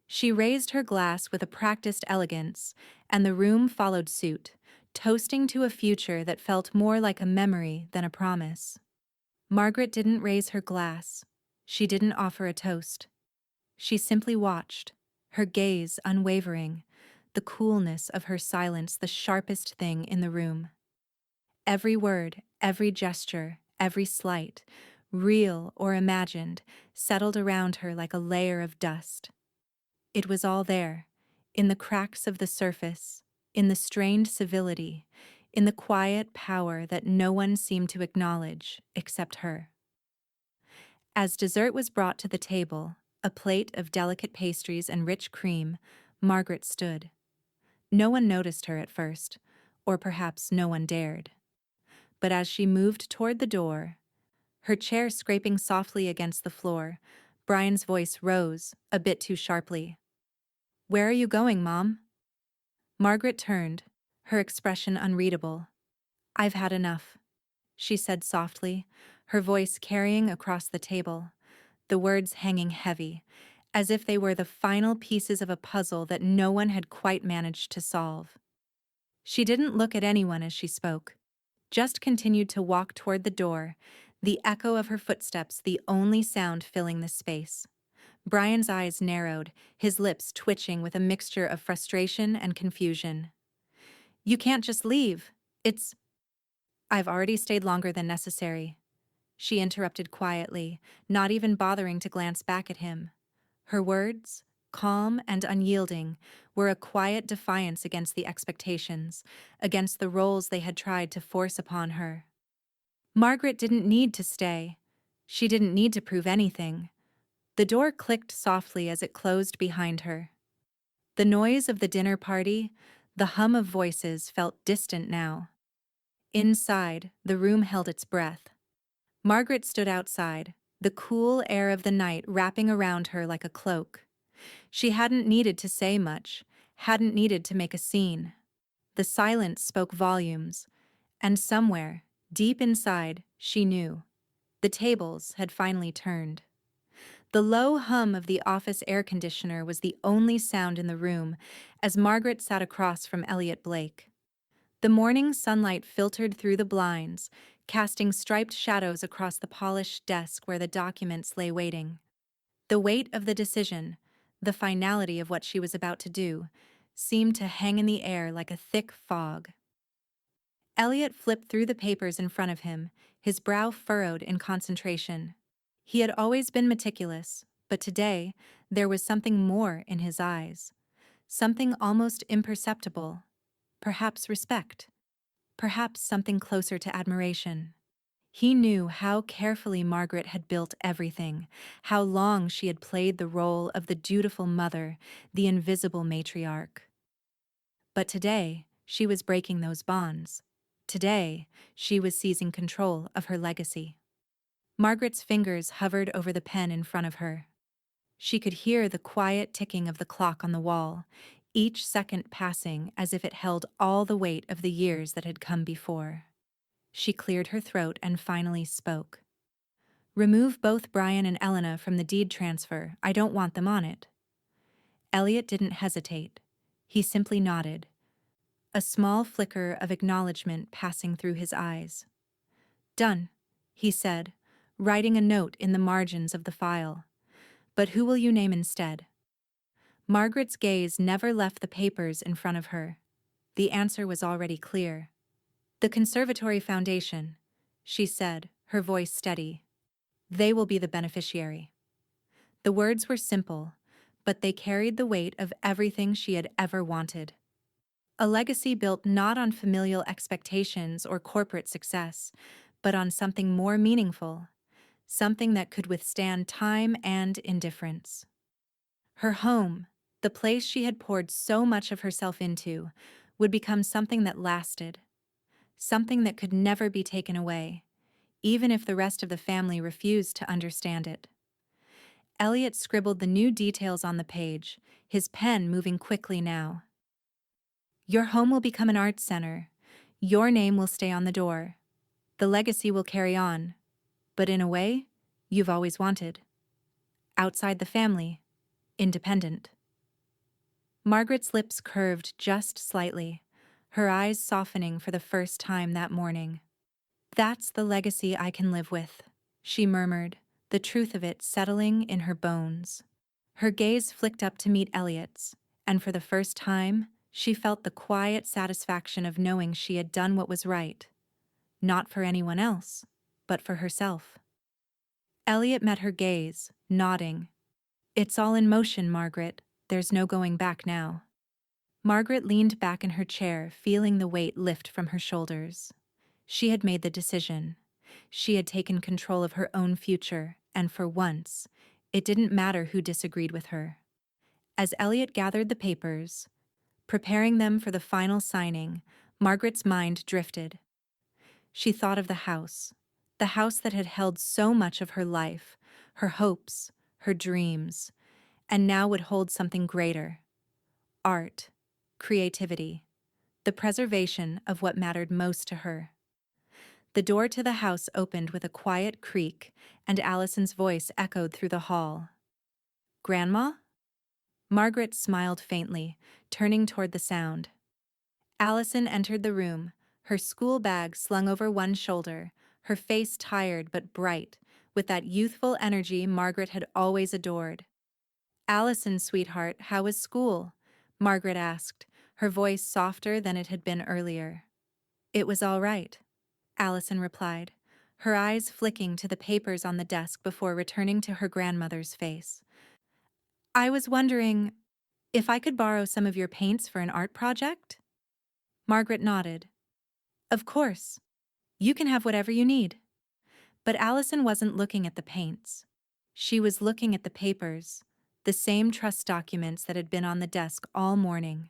She raised her glass with a practiced elegance, and the room followed suit, toasting to a future that felt more like a memory than a promise. Margaret didn't raise her glass. She didn't offer a toast. She simply watched, her gaze unwavering, the coolness of her silence the sharpest thing in the room. Every word, every gesture, every slight, real or imagined, settled around her like a layer of dust. It was all there, in the cracks of the surface, in the strained civility, in the quiet power that no one seemed to acknowledge except her. As dessert was brought to the table, a plate of delicate pastries and rich cream, Margaret stood. No one noticed her at first, or perhaps no one dared. but as she moved toward the door, her chair scraping softly against the floor, Brian's voice rose, a bit too sharply. "Where are you going, Mom?" Margaret turned, her expression unreadable. "I've had enough," she said softly, her voice carrying across the table, the words hanging heavy, as if they were the final pieces of a puzzle that no one had quite managed to solve. She didn't look at anyone as she spoke, just continued to walk toward the door, the echo of her footsteps the only sound filling the space. Brian's eyes narrowed, his lips twitching with a mixture of frustration and confusion. "You can't just leave. It's—" "I've already stayed longer than necessary," she interrupted quietly, not even bothering to glance back at him. Her words, calm and unyielding, were a quiet defiance against the expectations, against the roles they had tried to force upon her. Margaret didn't need to stay. She didn't need to prove anything. The door clicked softly as it closed behind her. The noise of the dinner party, the hum of voices felt distant now. Inside, the room held its breath. Margaret stood outside, the cool air of the night wrapping around her like a cloak. She hadn't needed to say much, hadn't needed to make a scene. The silence spoke volumes, and somewhere, deep inside, she knew. The tables had finally turned. The low hum of the office air conditioner was the only sound in the room as Margaret sat across from Elliot Blake. The morning sunlight filtered through the blinds, casting striped shadows across the polished desk where the documents lay waiting. The weight of the decision, the finality of what she was about to do, seemed to hang in the air like a thick fog. Elliot flipped through the papers in front of him, his brow furrowed in concentration. He had always been meticulous, but today there was something more in his eyes. Something almost imperceptible. Perhaps respect. Perhaps something closer to admiration. He knew how carefully Margaret had built everything, how long she had played the role of the dutiful mother, the invisible matriarch. But today, she was breaking those bonds. Today, she was seizing control of her legacy. Margaret's fingers hovered over the pen in front of her. She could hear the quiet ticking of the clock on the wall, each second passing as if it held all the weight of the years that had come before. She cleared her throat and finally spoke. "Remove both Brian and Elena from the deed transfer. I don't want them on it." Elliot didn't hesitate. He simply nodded, a small flicker of acknowledgement passing through his eyes. "Done," he said, writing a note in the margins of the file. "But who will you name instead?" Margaret's gaze never left the papers in front of her. The answer was already clear. "The Conservatory Foundation," she said, her voice steady. "They will be the beneficiary." The words were simple, but they carried the weight of everything she had ever wanted. A legacy built not on familial expectations or corporate success, but on something more meaningful, something that could withstand time and indifference. Her home, the place she had poured so much of herself into, would become something that lasted, something that could never be taken away, even if the rest of the family refused to understand it. Elliot scribbled the new details on the page, his pen moving quickly now. "Your home will become an arts center. Your name will stay on the door. The legacy will carry on, but in a way, you've always wanted. Outside the family, independent." Margaret's lips curved just slightly, her eyes softening for the first time that morning. "That's the legacy I can live with," she murmured, the truth of it settling in her bones. Her gaze flicked up to meet Elliot's, and for the first time, she felt the quiet satisfaction of knowing she had done what was right. Not for anyone else, but for herself. Elliot met her gaze, nodding. "It's all in motion, Margaret. There's no going back now." Margaret leaned back in her chair, feeling the weight lift from her shoulders. She had made the decision. She had taken control of her own future, and for once, it didn't matter who disagreed with her. As Elliot gathered the papers, preparing them for the final signing, Margaret's mind drifted. She thought of the house that had held so much of her life, her hopes, her dreams, and now would hold something greater: art, creativity, the preservation of what mattered most to her. The door to the house opened with a quiet creak, and Allison's voice echoed through the hall. "Grandma?" Margaret smiled faintly, turning toward the sound. Allison entered the room, her school bag slung over one shoulder, her face tired but bright, with that youthful energy Margaret had always adored. "Allison, sweetheart, how was school?" Margaret asked, her voice softer than it had been earlier. "It was all right," Allison replied, her eyes flicking to the papers on the desk before returning to her grandmother's face. "I was wondering if I could borrow some of your paints for an art project?" Margaret nodded. "Of course. You can have whatever you need." But Allison wasn't looking at the paints. She was looking at the papers, the same trust documents that had been on the desk all morning.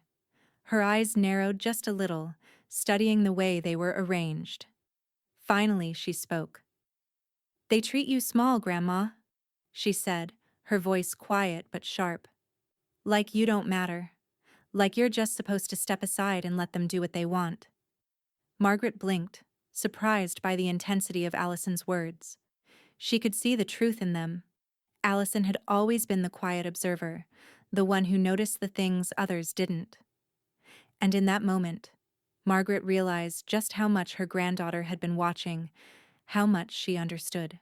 Her eyes narrowed just a little, studying the way they were arranged. Finally, she spoke. "They treat you small, Grandma," she said, her voice quiet but sharp. "Like you don't matter. Like you're just supposed to step aside and let them do what they want." Margaret blinked, surprised by the intensity of Allison's words. She could see the truth in them. Allison had always been the quiet observer, the one who noticed the things others didn't. And in that moment, Margaret realized just how much her granddaughter had been watching, how much she understood.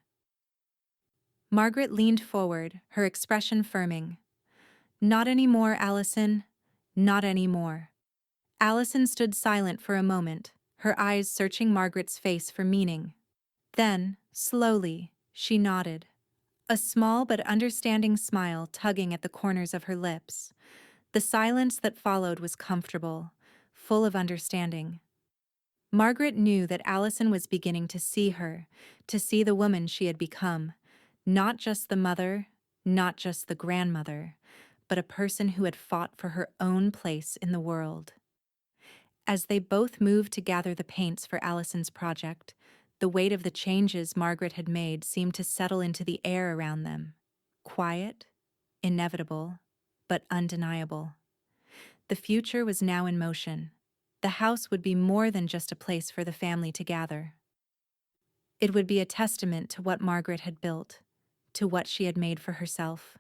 Margaret leaned forward, her expression firming. "Not anymore, Allison. Not anymore." Allison stood silent for a moment, her eyes searching Margaret's face for meaning. Then, slowly, she nodded, a small but understanding smile tugging at the corners of her lips. The silence that followed was comfortable, full of understanding. Margaret knew that Allison was beginning to see her, to see the woman she had become, not just the mother, not just the grandmother, but a person who had fought for her own place in the world. As they both moved to gather the paints for Allison's project, the weight of the changes Margaret had made seemed to settle into the air around them. Quiet, inevitable, but undeniable. The future was now in motion. The house would be more than just a place for the family to gather. It would be a testament to what Margaret had built, to what she had made for herself.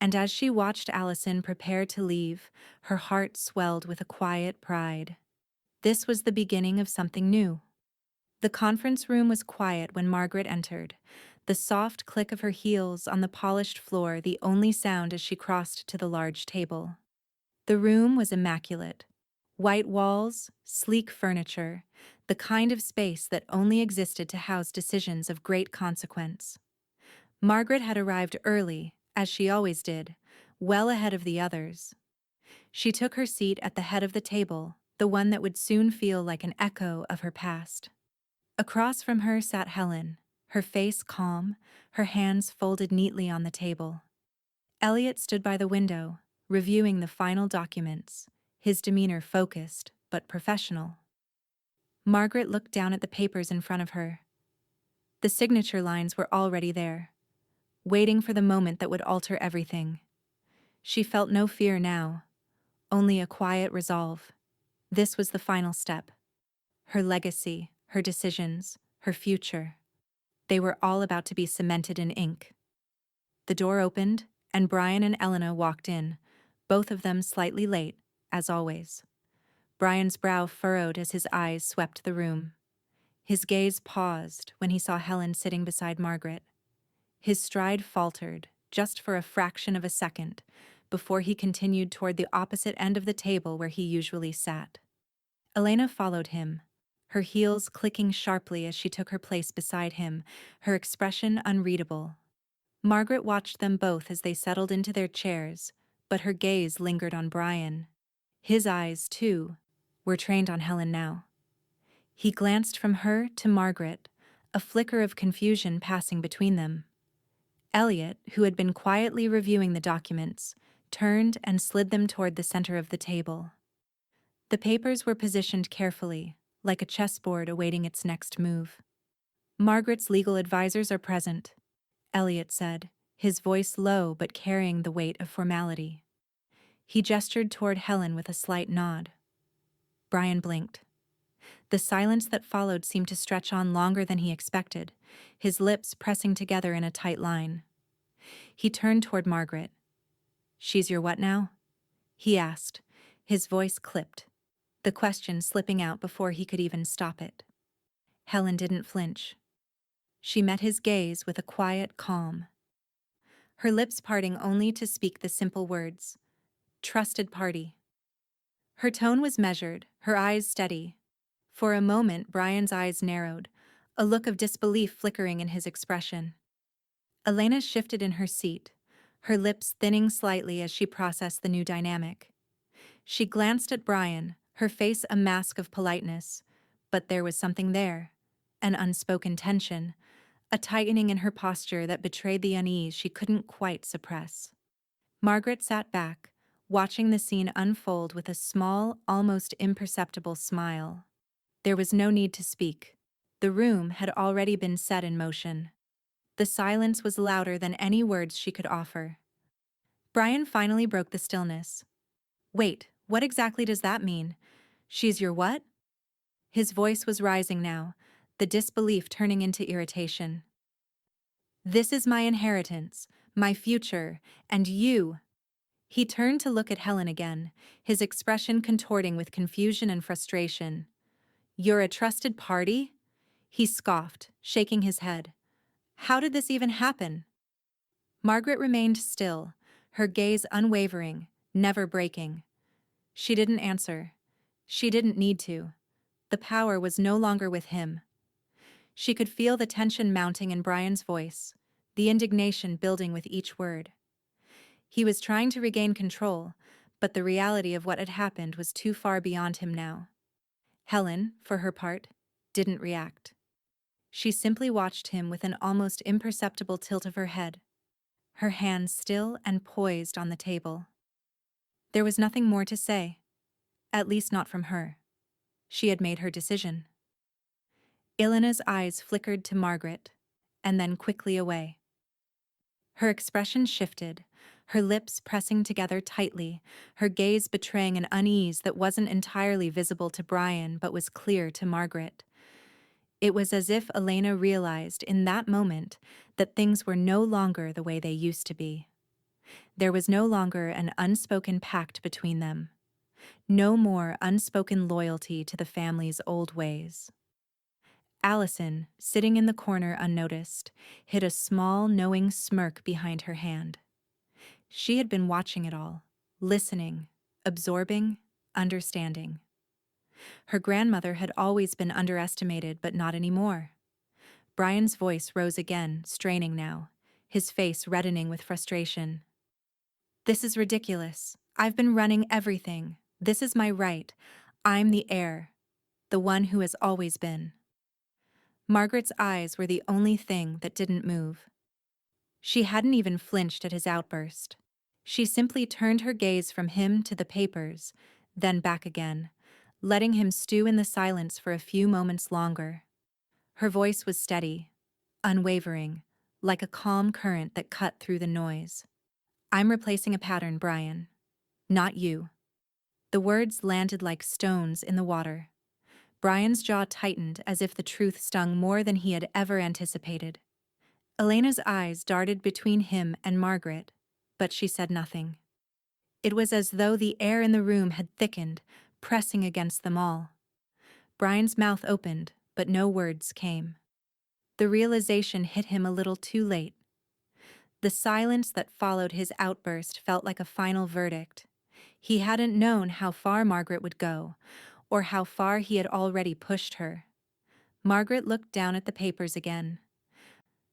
And as she watched Allison prepare to leave, her heart swelled with a quiet pride. This was the beginning of something new. The conference room was quiet when Margaret entered, the soft click of her heels on the polished floor the only sound as she crossed to the large table. The room was immaculate. White walls, sleek furniture, the kind of space that only existed to house decisions of great consequence. Margaret had arrived early, as she always did, well ahead of the others. She took her seat at the head of the table, the one that would soon feel like an echo of her past. Across from her sat Helen, her face calm, her hands folded neatly on the table. Elliot stood by the window, reviewing the final documents, his demeanor focused but professional. Margaret looked down at the papers in front of her. The signature lines were already there, waiting for the moment that would alter everything. She felt no fear now, only a quiet resolve. This was the final step. Her legacy, her decisions, her future. They were all about to be cemented in ink. The door opened, and Brian and Elena walked in, both of them slightly late, as always. Brian's brow furrowed as his eyes swept the room. His gaze paused when he saw Helen sitting beside Margaret. His stride faltered, just for a fraction of a second, before he continued toward the opposite end of the table where he usually sat. Elena followed him, her heels clicking sharply as she took her place beside him, her expression unreadable. Margaret watched them both as they settled into their chairs, but her gaze lingered on Brian. His eyes, too, were trained on Helen now. He glanced from her to Margaret, a flicker of confusion passing between them. Elliot, who had been quietly reviewing the documents, turned and slid them toward the center of the table. The papers were positioned carefully, like a chessboard awaiting its next move. Margaret's legal advisors are present, Elliot said, his voice low but carrying the weight of formality. He gestured toward Helen with a slight nod. Brian blinked. The silence that followed seemed to stretch on longer than he expected, his lips pressing together in a tight line. He turned toward Margaret. "She's your what now?" he asked, his voice clipped, the question slipping out before he could even stop it. Helen didn't flinch. She met his gaze with a quiet calm, her lips parting only to speak the simple words, "Trusted party." Her tone was measured, her eyes steady. For a moment, Brian's eyes narrowed, a look of disbelief flickering in his expression. Elena shifted in her seat, her lips thinning slightly as she processed the new dynamic. She glanced at Brian, her face a mask of politeness, but there was something there, an unspoken tension, a tightening in her posture that betrayed the unease she couldn't quite suppress. Margaret sat back, watching the scene unfold with a small, almost imperceptible smile. There was no need to speak. The room had already been set in motion. The silence was louder than any words she could offer. Brian finally broke the stillness. "Wait, what exactly does that mean? She's your what?" His voice was rising now, the disbelief turning into irritation. "This is my inheritance, my future, and you." He turned to look at Helen again, his expression contorting with confusion and frustration. "You're a trusted party?" He scoffed, shaking his head. "How did this even happen?" Margaret remained still, her gaze unwavering, never breaking. She didn't answer. She didn't need to. The power was no longer with him. She could feel the tension mounting in Brian's voice, the indignation building with each word. He was trying to regain control, but the reality of what had happened was too far beyond him now. Helen, for her part, didn't react. She simply watched him with an almost imperceptible tilt of her head, her hands still and poised on the table. There was nothing more to say, at least not from her. She had made her decision. Elena's eyes flickered to Margaret, and then quickly away. Her expression shifted, her lips pressing together tightly, her gaze betraying an unease that wasn't entirely visible to Brian but was clear to Margaret. It was as if Elena realized in that moment that things were no longer the way they used to be. There was no longer an unspoken pact between them. No more unspoken loyalty to the family's old ways. Allison, sitting in the corner unnoticed, hid a small, knowing smirk behind her hand. She had been watching it all, listening, absorbing, understanding. Her grandmother had always been underestimated, but not anymore. Brian's voice rose again, straining now, his face reddening with frustration. "This is ridiculous. I've been running everything. This is my right. I'm the heir, the one who has always been." Margaret's eyes were the only thing that didn't move. She hadn't even flinched at his outburst. She simply turned her gaze from him to the papers, then back again, letting him stew in the silence for a few moments longer. Her voice was steady, unwavering, like a calm current that cut through the noise. "I'm replacing a pattern, Brian. Not you." The words landed like stones in the water. Brian's jaw tightened as if the truth stung more than he had ever anticipated. Elena's eyes darted between him and Margaret, but she said nothing. It was as though the air in the room had thickened, pressing against them all. Brian's mouth opened, but no words came. The realization hit him a little too late. The silence that followed his outburst felt like a final verdict. He hadn't known how far Margaret would go, or how far he had already pushed her. Margaret looked down at the papers again,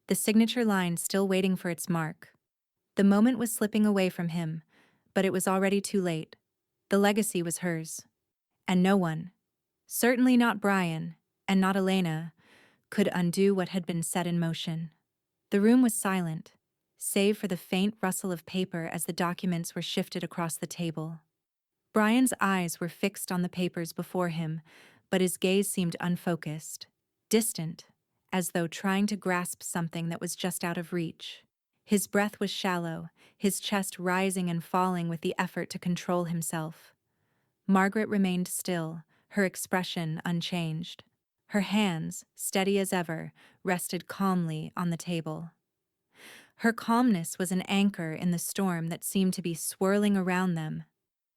the signature line still waiting for its mark. The moment was slipping away from him, but it was already too late. The legacy was hers. And no one, certainly not Brian, and not Elena, could undo what had been set in motion. The room was silent, save for the faint rustle of paper as the documents were shifted across the table. Brian's eyes were fixed on the papers before him, but his gaze seemed unfocused, distant, as though trying to grasp something that was just out of reach. His breath was shallow, his chest rising and falling with the effort to control himself. Margaret remained still, her expression unchanged. Her hands, steady as ever, rested calmly on the table. Her calmness was an anchor in the storm that seemed to be swirling around them.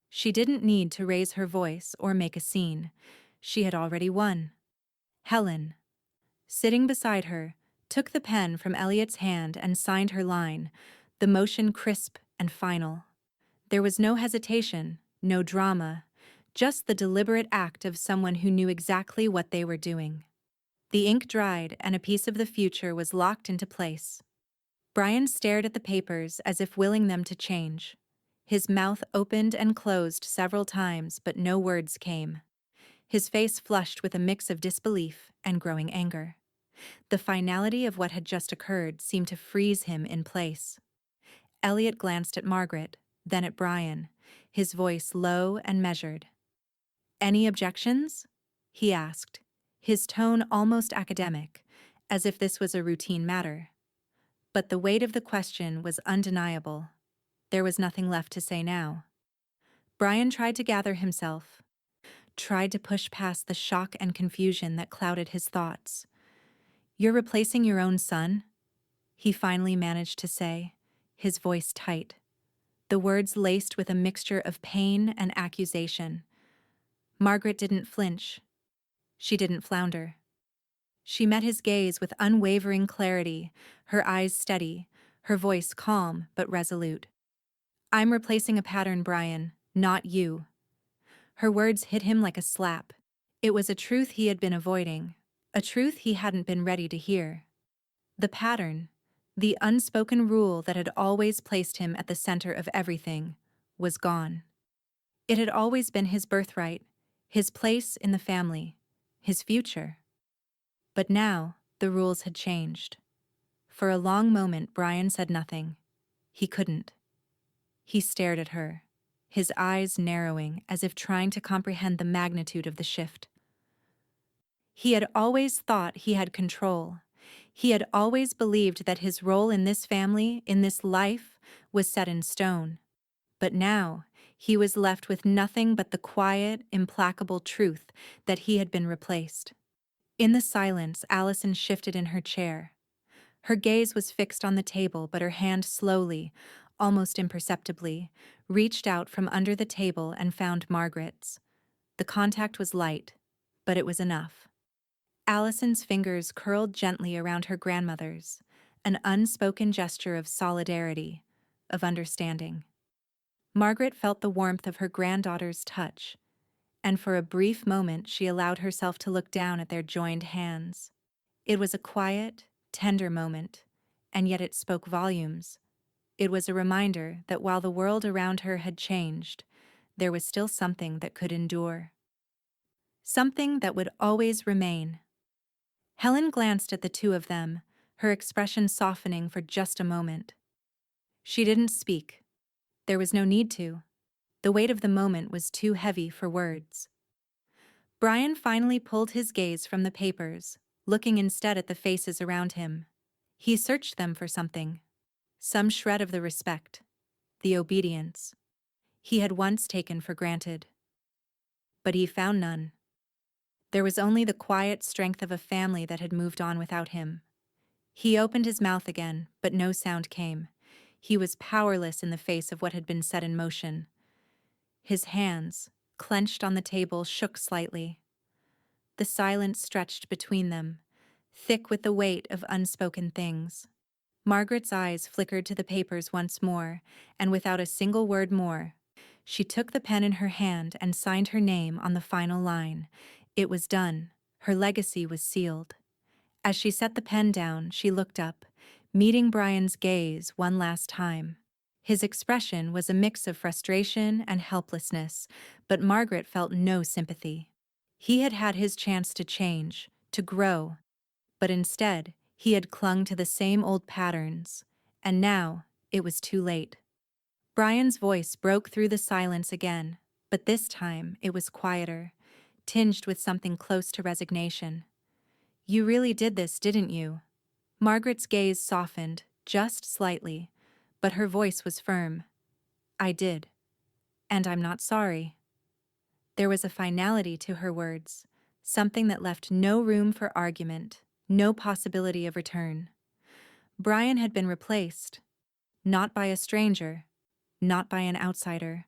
She didn't need to raise her voice or make a scene. She had already won. Helen, sitting beside her, took the pen from Elliot's hand and signed her line, the motion crisp and final. There was no hesitation, no drama, just the deliberate act of someone who knew exactly what they were doing. The ink dried and a piece of the future was locked into place. Brian stared at the papers as if willing them to change. His mouth opened and closed several times, but no words came. His face flushed with a mix of disbelief and growing anger. The finality of what had just occurred seemed to freeze him in place. Elliot glanced at Margaret, then at Brian, his voice low and measured. "Any objections?" he asked, his tone almost academic, as if this was a routine matter. But the weight of the question was undeniable. There was nothing left to say now. Brian tried to gather himself, tried to push past the shock and confusion that clouded his thoughts. "You're replacing your own son?" he finally managed to say, his voice tight, the words laced with a mixture of pain and accusation. Margaret didn't flinch. She didn't flounder. She met his gaze with unwavering clarity, her eyes steady, her voice calm but resolute. "I'm replacing a pattern, Brian, not you." Her words hit him like a slap. It was a truth he had been avoiding, a truth he hadn't been ready to hear. The pattern, the unspoken rule that had always placed him at the center of everything, was gone. It had always been his birthright, his place in the family, his future. But now, the rules had changed. For a long moment, Brian said nothing. He couldn't. He stared at her, his eyes narrowing as if trying to comprehend the magnitude of the shift. He had always thought he had control. He had always believed that his role in this family, in this life, was set in stone. But now, he was left with nothing but the quiet, implacable truth that he had been replaced. In the silence, Allison shifted in her chair. Her gaze was fixed on the table, but her hand slowly, almost imperceptibly, reached out from under the table and found Margaret's. The contact was light, but it was enough. Allison's fingers curled gently around her grandmother's, an unspoken gesture of solidarity, of understanding. Margaret felt the warmth of her granddaughter's touch, and for a brief moment she allowed herself to look down at their joined hands. It was a quiet, tender moment, and yet it spoke volumes. It was a reminder that while the world around her had changed, there was still something that could endure. Something that would always remain. Helen glanced at the two of them, her expression softening for just a moment. She didn't speak. There was no need to. The weight of the moment was too heavy for words. Brian finally pulled his gaze from the papers, looking instead at the faces around him. He searched them for something. Some shred of the respect, the obedience he had once taken for granted. But he found none. There was only the quiet strength of a family that had moved on without him. He opened his mouth again, but no sound came. He was powerless in the face of what had been set in motion. His hands, clenched on the table, shook slightly. The silence stretched between them, thick with the weight of unspoken things. Margaret's eyes flickered to the papers once more, and without a single word more, she took the pen in her hand and signed her name on the final line. It was done. Her legacy was sealed. As she set the pen down, she looked up, meeting Brian's gaze one last time. His expression was a mix of frustration and helplessness, but Margaret felt no sympathy. He had had his chance to change, to grow, but instead, he had clung to the same old patterns, and now it was too late. Brian's voice broke through the silence again, but this time it was quieter, tinged with something close to resignation. "You really did this, didn't you?" Margaret's gaze softened, just slightly, but her voice was firm. "I did. And I'm not sorry." There was a finality to her words, something that left no room for argument, no possibility of return. Brian had been replaced, not by a stranger, not by an outsider,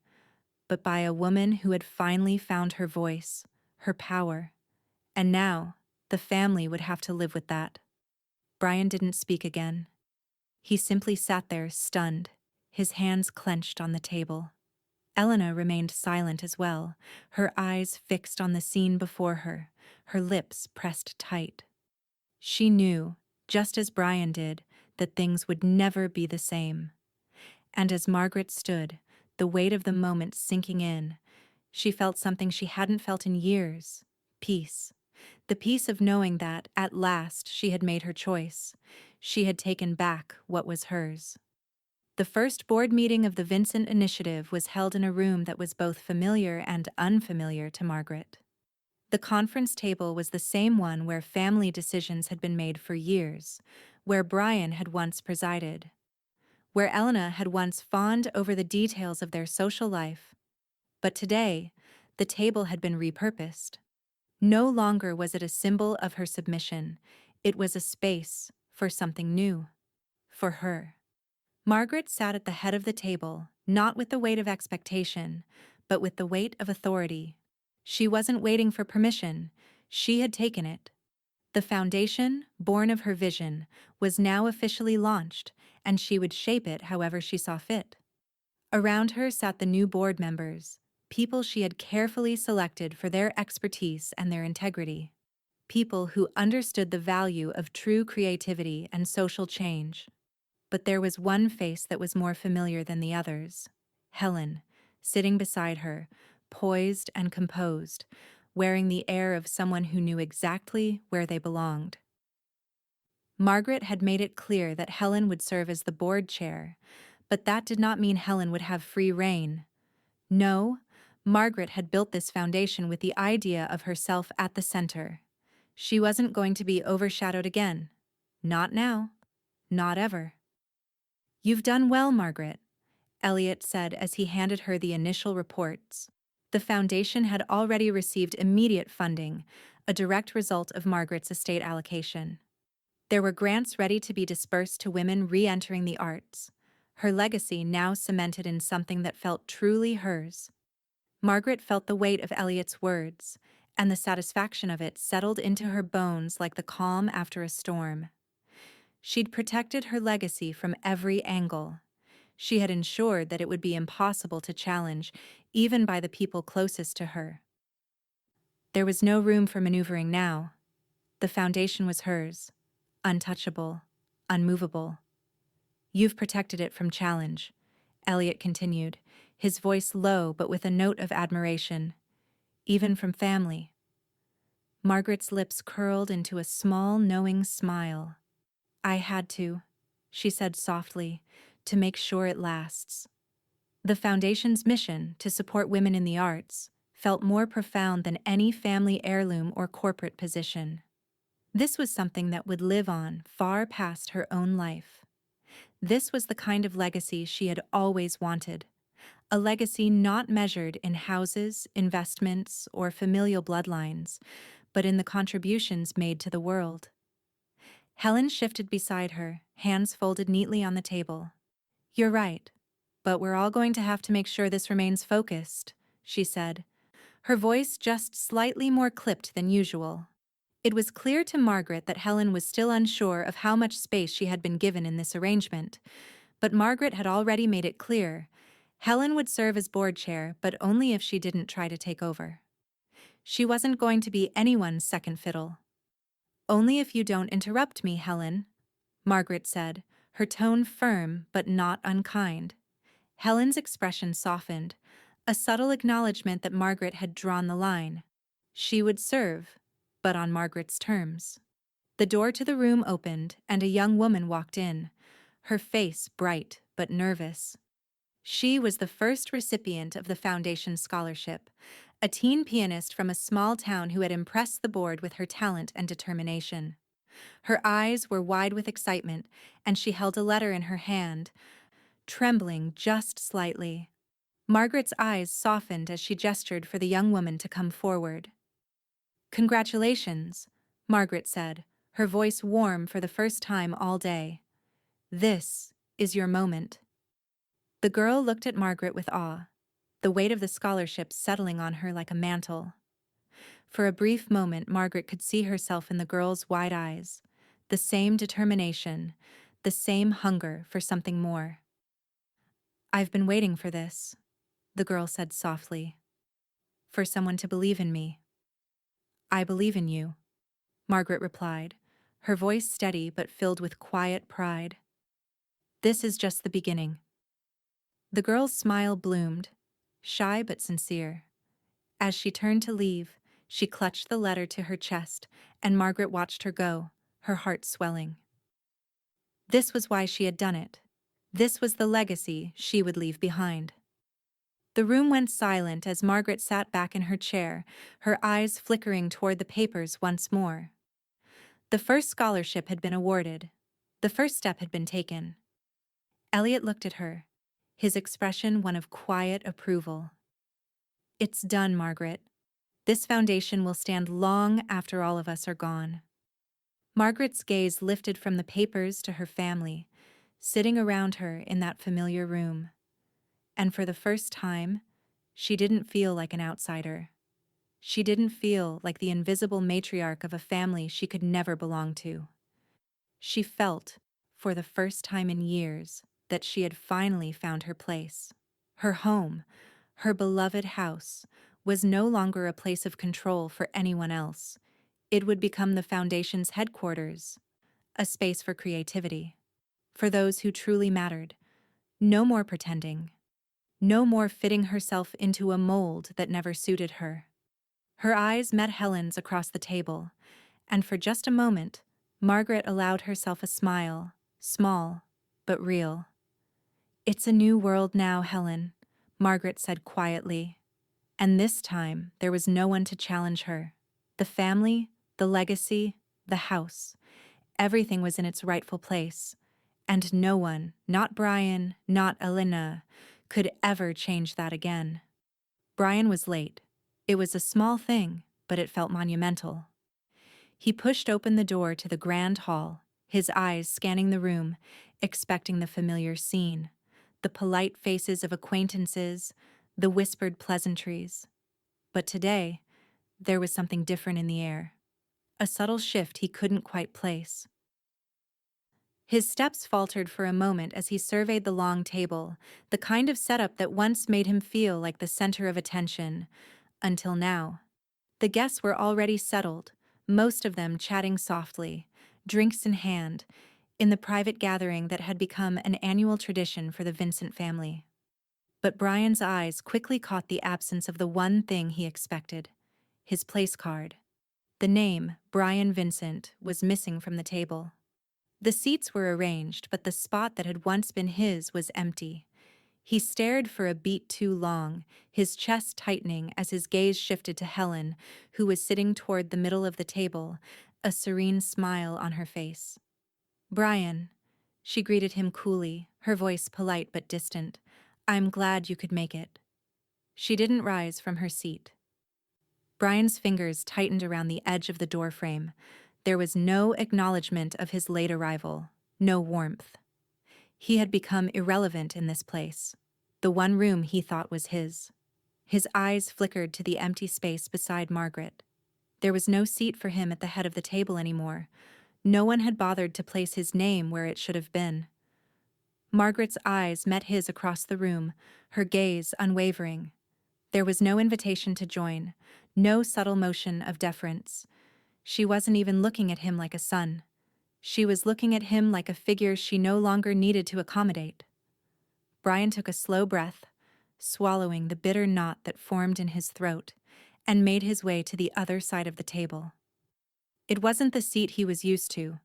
but by a woman who had finally found her voice, her power. And now, the family would have to live with that. Brian didn't speak again. He simply sat there, stunned, his hands clenched on the table. Elena remained silent as well, her eyes fixed on the scene before her, her lips pressed tight. She knew, just as Brian did, that things would never be the same. And as Margaret stood, the weight of the moment sinking in, she felt something she hadn't felt in years: peace. The peace of knowing that, at last, she had made her choice. She had taken back what was hers. The first board meeting of the Vincent Initiative was held in a room that was both familiar and unfamiliar to Margaret. The conference table was the same one where family decisions had been made for years, where Brian had once presided, where Elena had once fawned over the details of their social life. But today, the table had been repurposed. No longer was it a symbol of her submission, it was a space for something new. For her. Margaret sat at the head of the table, not with the weight of expectation, but with the weight of authority. She wasn't waiting for permission, she had taken it. The foundation, born of her vision, was now officially launched, and she would shape it however she saw fit. Around her sat the new board members, people she had carefully selected for their expertise and their integrity. People who understood the value of true creativity and social change. But there was one face that was more familiar than the others: Helen, sitting beside her, poised and composed, wearing the air of someone who knew exactly where they belonged. Margaret had made it clear that Helen would serve as the board chair, but that did not mean Helen would have free rein. No, Margaret had built this foundation with the idea of herself at the center. She wasn't going to be overshadowed again. Not now. Not ever. "You've done well, Margaret," Elliot said as he handed her the initial reports. The foundation had already received immediate funding, a direct result of Margaret's estate allocation. There were grants ready to be dispersed to women re-entering the arts, her legacy now cemented in something that felt truly hers. Margaret felt the weight of Elliot's words, and the satisfaction of it settled into her bones like the calm after a storm. She'd protected her legacy from every angle. She had ensured that it would be impossible to challenge, even by the people closest to her. There was no room for maneuvering now. The foundation was hers, untouchable, unmovable. "You've protected it from challenge," Elliot continued, his voice low but with a note of admiration. "Even from family." Margaret's lips curled into a small, knowing smile. "I had to," she said softly, "to make sure it lasts." The foundation's mission, to support women in the arts, felt more profound than any family heirloom or corporate position. This was something that would live on far past her own life. This was the kind of legacy she had always wanted. A legacy not measured in houses, investments, or familial bloodlines, but in the contributions made to the world. Helen shifted beside her, hands folded neatly on the table. "You're right, but we're all going to have to make sure this remains focused," she said, her voice just slightly more clipped than usual. It was clear to Margaret that Helen was still unsure of how much space she had been given in this arrangement, but Margaret had already made it clear. Helen would serve as board chair, but only if she didn't try to take over. She wasn't going to be anyone's second fiddle. "Only if you don't interrupt me, Helen," Margaret said, her tone firm but not unkind. Helen's expression softened, a subtle acknowledgement that Margaret had drawn the line. She would serve, but on Margaret's terms. The door to the room opened, and a young woman walked in, her face bright but nervous. She was the first recipient of the Foundation scholarship, a teen pianist from a small town who had impressed the board with her talent and determination. Her eyes were wide with excitement, and she held a letter in her hand, trembling just slightly. Margaret's eyes softened as she gestured for the young woman to come forward. "Congratulations," Margaret said, her voice warm for the first time all day. "This is your moment." The girl looked at Margaret with awe, the weight of the scholarship settling on her like a mantle. For a brief moment, Margaret could see herself in the girl's wide eyes, the same determination, the same hunger for something more. "I've been waiting for this," the girl said softly. "For someone to believe in me." "I believe in you," Margaret replied, her voice steady but filled with quiet pride. "This is just the beginning." The girl's smile bloomed, shy but sincere. As she turned to leave, she clutched the letter to her chest, and Margaret watched her go, her heart swelling. This was why she had done it. This was the legacy she would leave behind. The room went silent as Margaret sat back in her chair, her eyes flickering toward the papers once more. The first scholarship had been awarded. The first step had been taken. Elliot looked at her, his expression one of quiet approval. "It's done, Margaret. This foundation will stand long after all of us are gone." Margaret's gaze lifted from the papers to her family, sitting around her in that familiar room. And for the first time, she didn't feel like an outsider. She didn't feel like the invisible matriarch of a family she could never belong to. She felt, for the first time in years, that she had finally found her place. Her home, her beloved house, was no longer a place of control for anyone else. It would become the foundation's headquarters, a space for creativity, for those who truly mattered. No more pretending. No more fitting herself into a mold that never suited her. Her eyes met Helen's across the table, and for just a moment, Margaret allowed herself a smile, small, but real. "It's a new world now, Helen," Margaret said quietly. And this time, there was no one to challenge her. The family, the legacy, the house, everything was in its rightful place. And no one, not Brian, not Elena, could ever change that again. Brian was late. It was a small thing, but it felt monumental. He pushed open the door to the grand hall, his eyes scanning the room, expecting the familiar scene, the polite faces of acquaintances, the whispered pleasantries. But today, there was something different in the air, a subtle shift he couldn't quite place. His steps faltered for a moment as he surveyed the long table, the kind of setup that once made him feel like the center of attention, until now. The guests were already settled, most of them chatting softly, drinks in hand, in the private gathering that had become an annual tradition for the Vincent family. But Brian's eyes quickly caught the absence of the one thing he expected: his place card. The name, Brian Vincent, was missing from the table. The seats were arranged, but the spot that had once been his was empty. He stared for a beat too long, his chest tightening as his gaze shifted to Helen, who was sitting toward the middle of the table, a serene smile on her face. "Brian," she greeted him coolly, her voice polite but distant. "I'm glad you could make it." She didn't rise from her seat. Brian's fingers tightened around the edge of the doorframe. There was no acknowledgement of his late arrival, no warmth. He had become irrelevant in this place, the one room he thought was his. His eyes flickered to the empty space beside Margaret. There was no seat for him at the head of the table anymore. No one had bothered to place his name where it should have been. Margaret's eyes met his across the room, her gaze unwavering. There was no invitation to join, no subtle motion of deference. She wasn't even looking at him like a son. She was looking at him like a figure she no longer needed to accommodate. Brian took a slow breath, swallowing the bitter knot that formed in his throat, and made his way to the other side of the table. It wasn't the seat he was used to,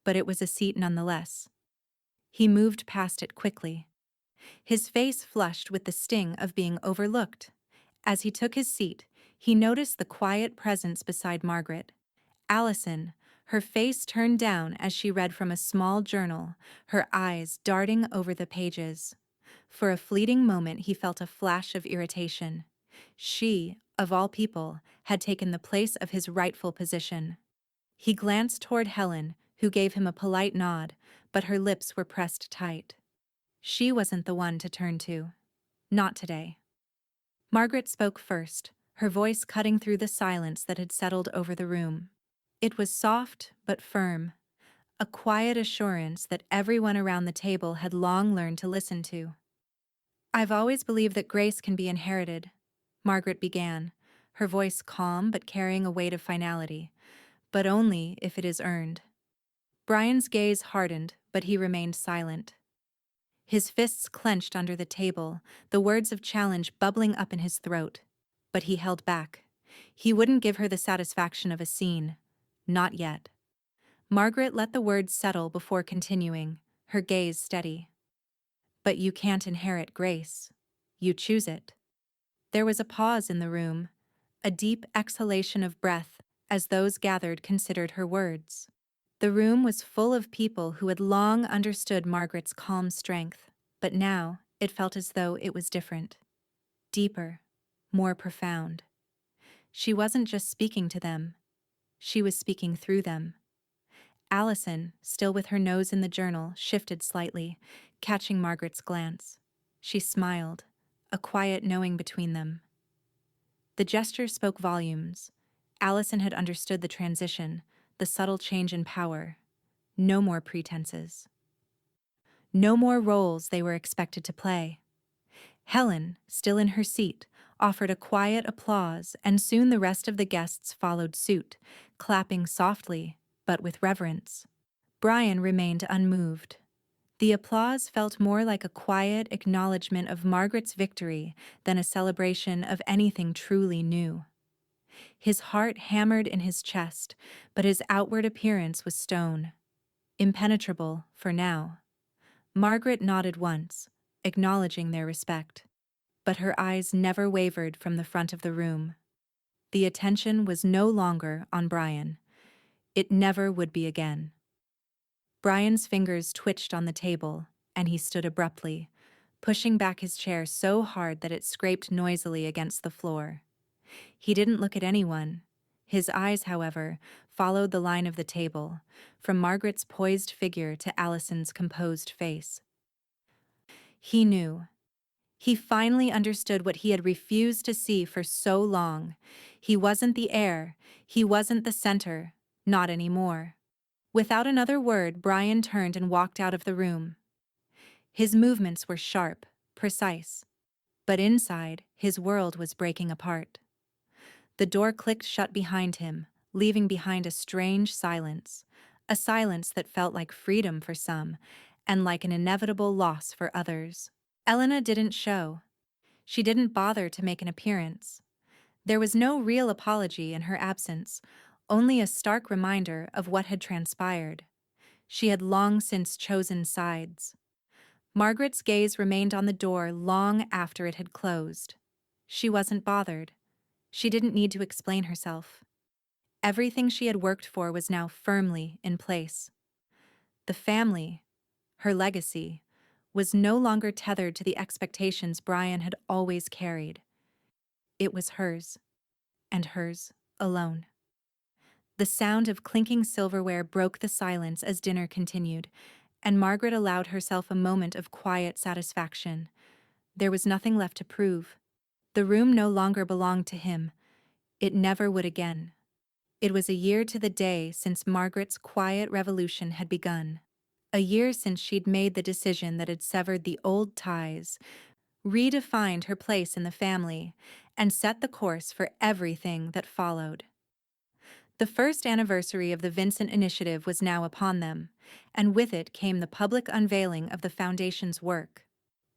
but it was a seat nonetheless. He moved past it quickly, his face flushed with the sting of being overlooked, As he took his seat, he noticed the quiet presence beside Margaret. Allison, her face turned down as she read from a small journal, her eyes darting over the pages. For a fleeting moment he felt a flash of irritation. She, of all people, had taken the place of his rightful position. He glanced toward Helen, who gave him a polite nod, but her lips were pressed tight. She wasn't the one to turn to. Not today. Margaret spoke first, her voice cutting through the silence that had settled over the room. It was soft but firm, a quiet assurance that everyone around the table had long learned to listen to. "I've always believed that grace can be inherited," Margaret began, her voice calm but carrying a weight of finality, "but only if it is earned." Brian's gaze hardened, but he remained silent. His fists clenched under the table, the words of challenge bubbling up in his throat. But he held back. He wouldn't give her the satisfaction of a scene. Not yet. Margaret let the words settle before continuing, her gaze steady. "But you can't inherit grace. You choose it." There was a pause in the room, a deep exhalation of breath as those gathered considered her words. The room was full of people who had long understood Margaret's calm strength, but now it felt as though it was different. Deeper, more profound. She wasn't just speaking to them, she was speaking through them. Allison, still with her nose in the journal, shifted slightly, catching Margaret's glance. She smiled, a quiet knowing between them. The gesture spoke volumes. Allison had understood the transition, the subtle change in power. No more pretenses. No more roles they were expected to play. Helen, still in her seat, offered a quiet applause, and soon the rest of the guests followed suit, clapping softly, but with reverence. Brian remained unmoved. The applause felt more like a quiet acknowledgement of Margaret's victory than a celebration of anything truly new. His heart hammered in his chest, but his outward appearance was stone. Impenetrable, for now. Margaret nodded once, acknowledging their respect. But her eyes never wavered from the front of the room. The attention was no longer on Brian. It never would be again. Brian's fingers twitched on the table, and he stood abruptly, pushing back his chair so hard that it scraped noisily against the floor. He didn't look at anyone. His eyes, however, followed the line of the table, from Margaret's poised figure to Allison's composed face. He knew. He finally understood what he had refused to see for so long. He wasn't the heir. He wasn't the center. Not anymore. Without another word, Brian turned and walked out of the room. His movements were sharp, precise. But inside, his world was breaking apart. The door clicked shut behind him, leaving behind a strange silence. A silence that felt like freedom for some, and like an inevitable loss for others. Elena didn't show. She didn't bother to make an appearance. There was no real apology in her absence, only a stark reminder of what had transpired. She had long since chosen sides. Margaret's gaze remained on the door long after it had closed. She wasn't bothered. She didn't need to explain herself. Everything she had worked for was now firmly in place. The family, her legacy, was no longer tethered to the expectations Brian had always carried. It was hers, and hers alone. The sound of clinking silverware broke the silence as dinner continued, and Margaret allowed herself a moment of quiet satisfaction. There was nothing left to prove. The room no longer belonged to him. It never would again. It was a year to the day since Margaret's quiet revolution had begun. A year since she'd made the decision that had severed the old ties, redefined her place in the family, and set the course for everything that followed. The first anniversary of the Vincent Initiative was now upon them, and with it came the public unveiling of the Foundation's work.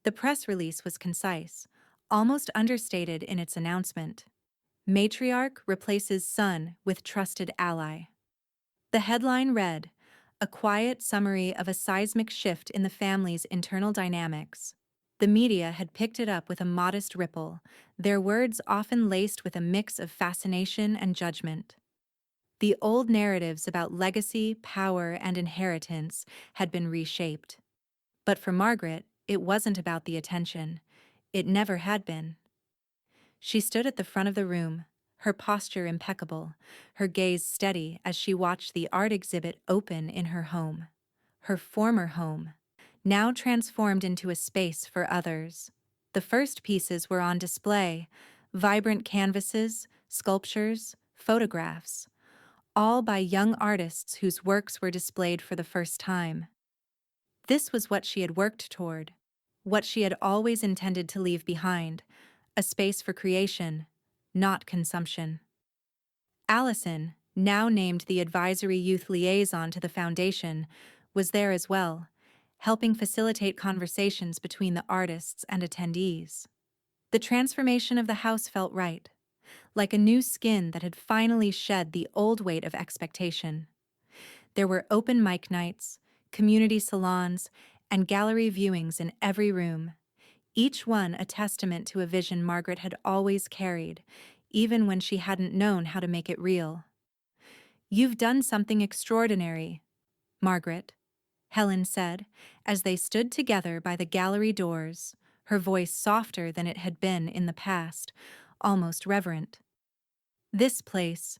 The press release was concise, almost understated in its announcement. Matriarch replaces son with trusted ally. The headline read, "A quiet summary of a seismic shift in the family's internal dynamics." The media had picked it up with a modest ripple, their words often laced with a mix of fascination and judgment. The old narratives about legacy, power, and inheritance had been reshaped. But for Margaret, it wasn't about the attention. It never had been. She stood at the front of the room, her posture impeccable, her gaze steady as she watched the art exhibit open in her home. Her former home, now transformed into a space for others. The first pieces were on display, vibrant canvases, sculptures, photographs, all by young artists whose works were displayed for the first time. This was what she had worked toward, what she had always intended to leave behind, a space for creation, not consumption. Allison, now named the advisory youth liaison to the foundation, was there as well, helping facilitate conversations between the artists and attendees. The transformation of the house felt right, like a new skin that had finally shed the old weight of expectation. There were open mic nights, community salons, and gallery viewings in every room, each one a testament to a vision Margaret had always carried, even when she hadn't known how to make it real. "You've done something extraordinary, Margaret," Helen said, as they stood together by the gallery doors, her voice softer than it had been in the past, almost reverent. "This place,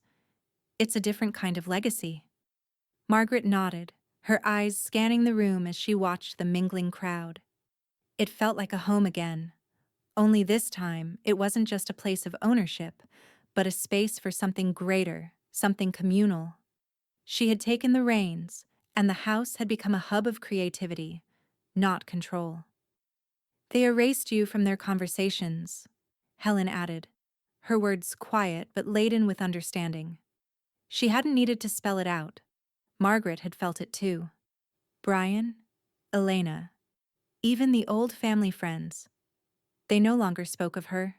it's a different kind of legacy." Margaret nodded, her eyes scanning the room as she watched the mingling crowd. It felt like a home again, only this time it wasn't just a place of ownership, but a space for something greater, something communal. She had taken the reins, and the house had become a hub of creativity, not control. "They erased you from their conversations," Helen added, her words quiet but laden with understanding. She hadn't needed to spell it out. Margaret had felt it too. Brian, Elena, even the old family friends. They no longer spoke of her,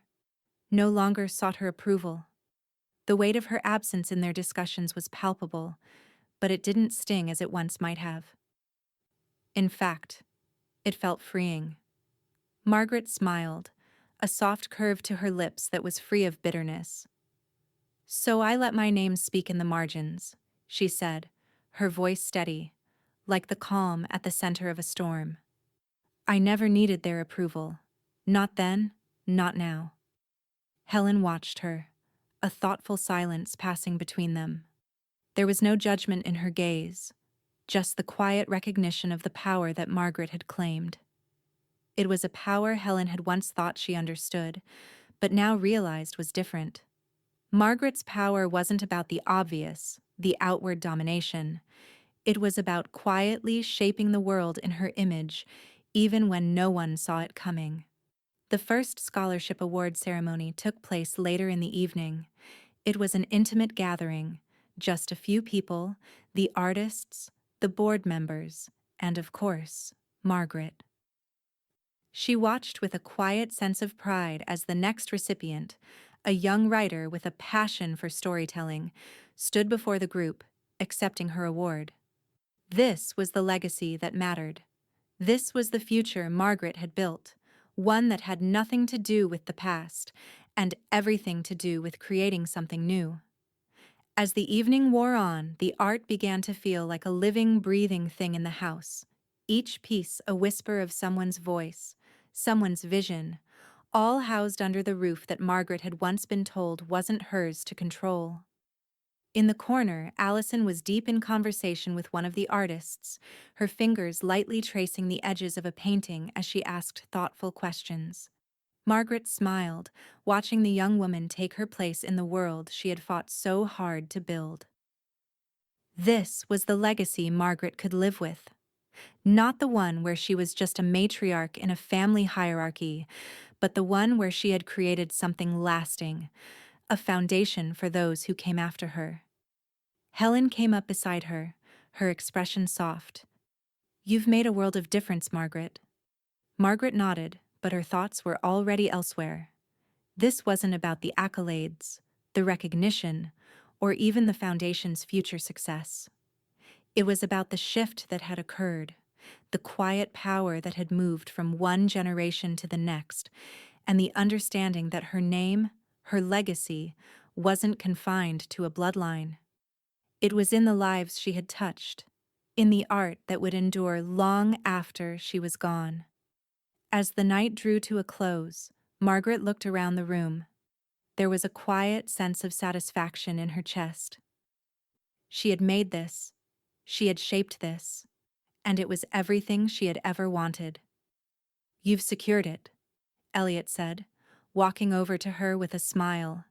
no longer sought her approval. The weight of her absence in their discussions was palpable, but it didn't sting as it once might have. In fact, it felt freeing. Margaret smiled, a soft curve to her lips that was free of bitterness. "So I let my name speak in the margins," she said, her voice steady, like the calm at the center of a storm. "I never needed their approval. Not then, not now." Helen watched her, a thoughtful silence passing between them. There was no judgment in her gaze, just the quiet recognition of the power that Margaret had claimed. It was a power Helen had once thought she understood, but now realized was different. Margaret's power wasn't about the obvious, the outward domination. It was about quietly shaping the world in her image, even when no one saw it coming. The first scholarship award ceremony took place later in the evening. It was an intimate gathering, just a few people, the artists, the board members, and of course, Margaret. She watched with a quiet sense of pride as the next recipient, a young writer with a passion for storytelling, stood before the group, accepting her award. This was the legacy that mattered. This was the future Margaret had built, one that had nothing to do with the past, and everything to do with creating something new. As the evening wore on, the art began to feel like a living, breathing thing in the house, each piece a whisper of someone's voice, someone's vision, all housed under the roof that Margaret had once been told wasn't hers to control. In the corner, Allison was deep in conversation with one of the artists, her fingers lightly tracing the edges of a painting as she asked thoughtful questions. Margaret smiled, watching the young woman take her place in the world she had fought so hard to build. This was the legacy Margaret could live with. Not the one where she was just a matriarch in a family hierarchy, but the one where she had created something lasting, a foundation for those who came after her. Helen came up beside her, her expression soft. "You've made a world of difference, Margaret." Margaret nodded, but her thoughts were already elsewhere. This wasn't about the accolades, the recognition, or even the foundation's future success. It was about the shift that had occurred, the quiet power that had moved from one generation to the next, and the understanding that her name, her legacy, wasn't confined to a bloodline. It was in the lives she had touched, in the art that would endure long after she was gone. As the night drew to a close, Margaret looked around the room. There was a quiet sense of satisfaction in her chest. She had made this. She had shaped this. And it was everything she had ever wanted. "You've secured it," Elliot said, walking over to her with a smile.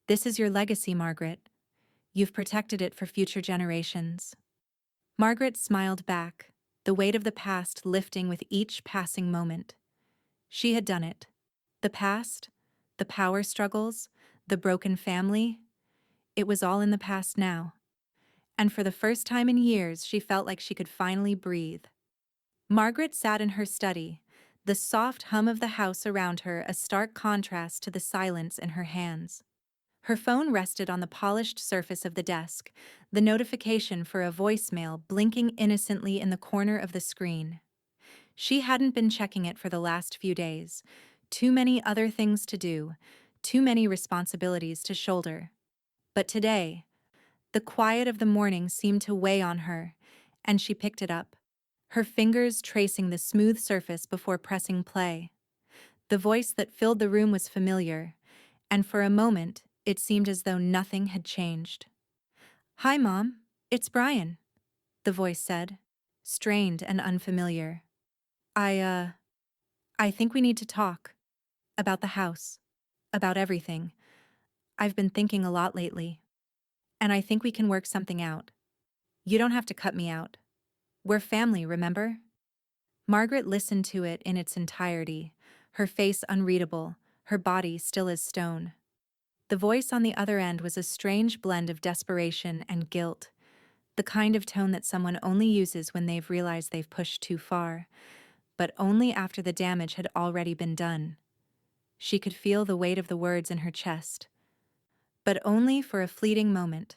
"This is your legacy, Margaret. You've protected it for future generations." Margaret smiled back, the weight of the past lifting with each passing moment. She had done it. The past, the power struggles, the broken family, it was all in the past now. And for the first time in years, she felt like she could finally breathe. Margaret sat in her study, the soft hum of the house around her a stark contrast to the silence in her hands. Her phone rested on the polished surface of the desk, the notification for a voicemail blinking innocently in the corner of the screen. She hadn't been checking it for the last few days. Too many other things to do, too many responsibilities to shoulder. But today, the quiet of the morning seemed to weigh on her, and she picked it up, her fingers tracing the smooth surface before pressing play. The voice that filled the room was familiar, and for a moment, it seemed as though nothing had changed. "Hi, Mom. It's Brian," the voice said, strained and unfamiliar. I think we need to talk. About the house. About everything. I've been thinking a lot lately. And I think we can work something out. You don't have to cut me out. We're family, remember?" Margaret listened to it in its entirety, her face unreadable, her body still as stone. The voice on the other end was a strange blend of desperation and guilt, the kind of tone that someone only uses when they've realized they've pushed too far, but only after the damage had already been done. She could feel the weight of the words in her chest, but only for a fleeting moment.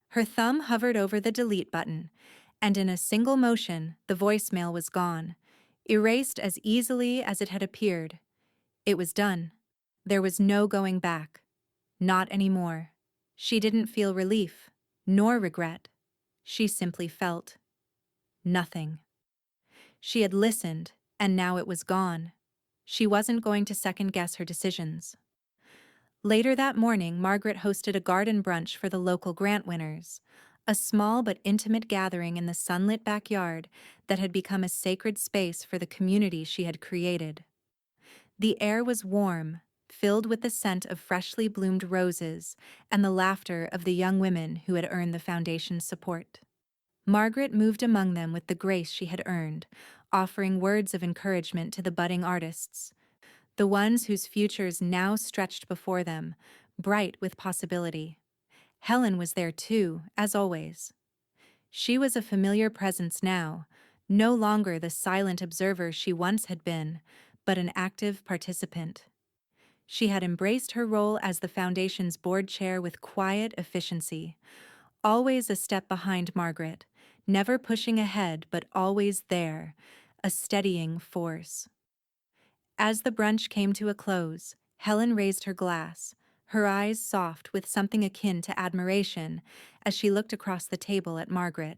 Her thumb hovered over the delete button, and in a single motion, the voicemail was gone, erased as easily as it had appeared. It was done. There was no going back. Not anymore. She didn't feel relief, nor regret. She simply felt nothing. She had listened, and now it was gone. She wasn't going to second-guess her decisions. Later that morning, Margaret hosted a garden brunch for the local grant winners, a small but intimate gathering in the sunlit backyard that had become a sacred space for the community she had created. The air was warm, filled with the scent of freshly bloomed roses and the laughter of the young women who had earned the foundation's support. Margaret moved among them with the grace she had earned, offering words of encouragement to the budding artists, the ones whose futures now stretched before them, bright with possibility. Helen was there too, as always. She was a familiar presence now, no longer the silent observer she once had been, but an active participant. She had embraced her role as the Foundation's board chair with quiet efficiency, always a step behind Margaret, never pushing ahead but always there, a steadying force. As the brunch came to a close, Helen raised her glass, her eyes soft with something akin to admiration as she looked across the table at Margaret.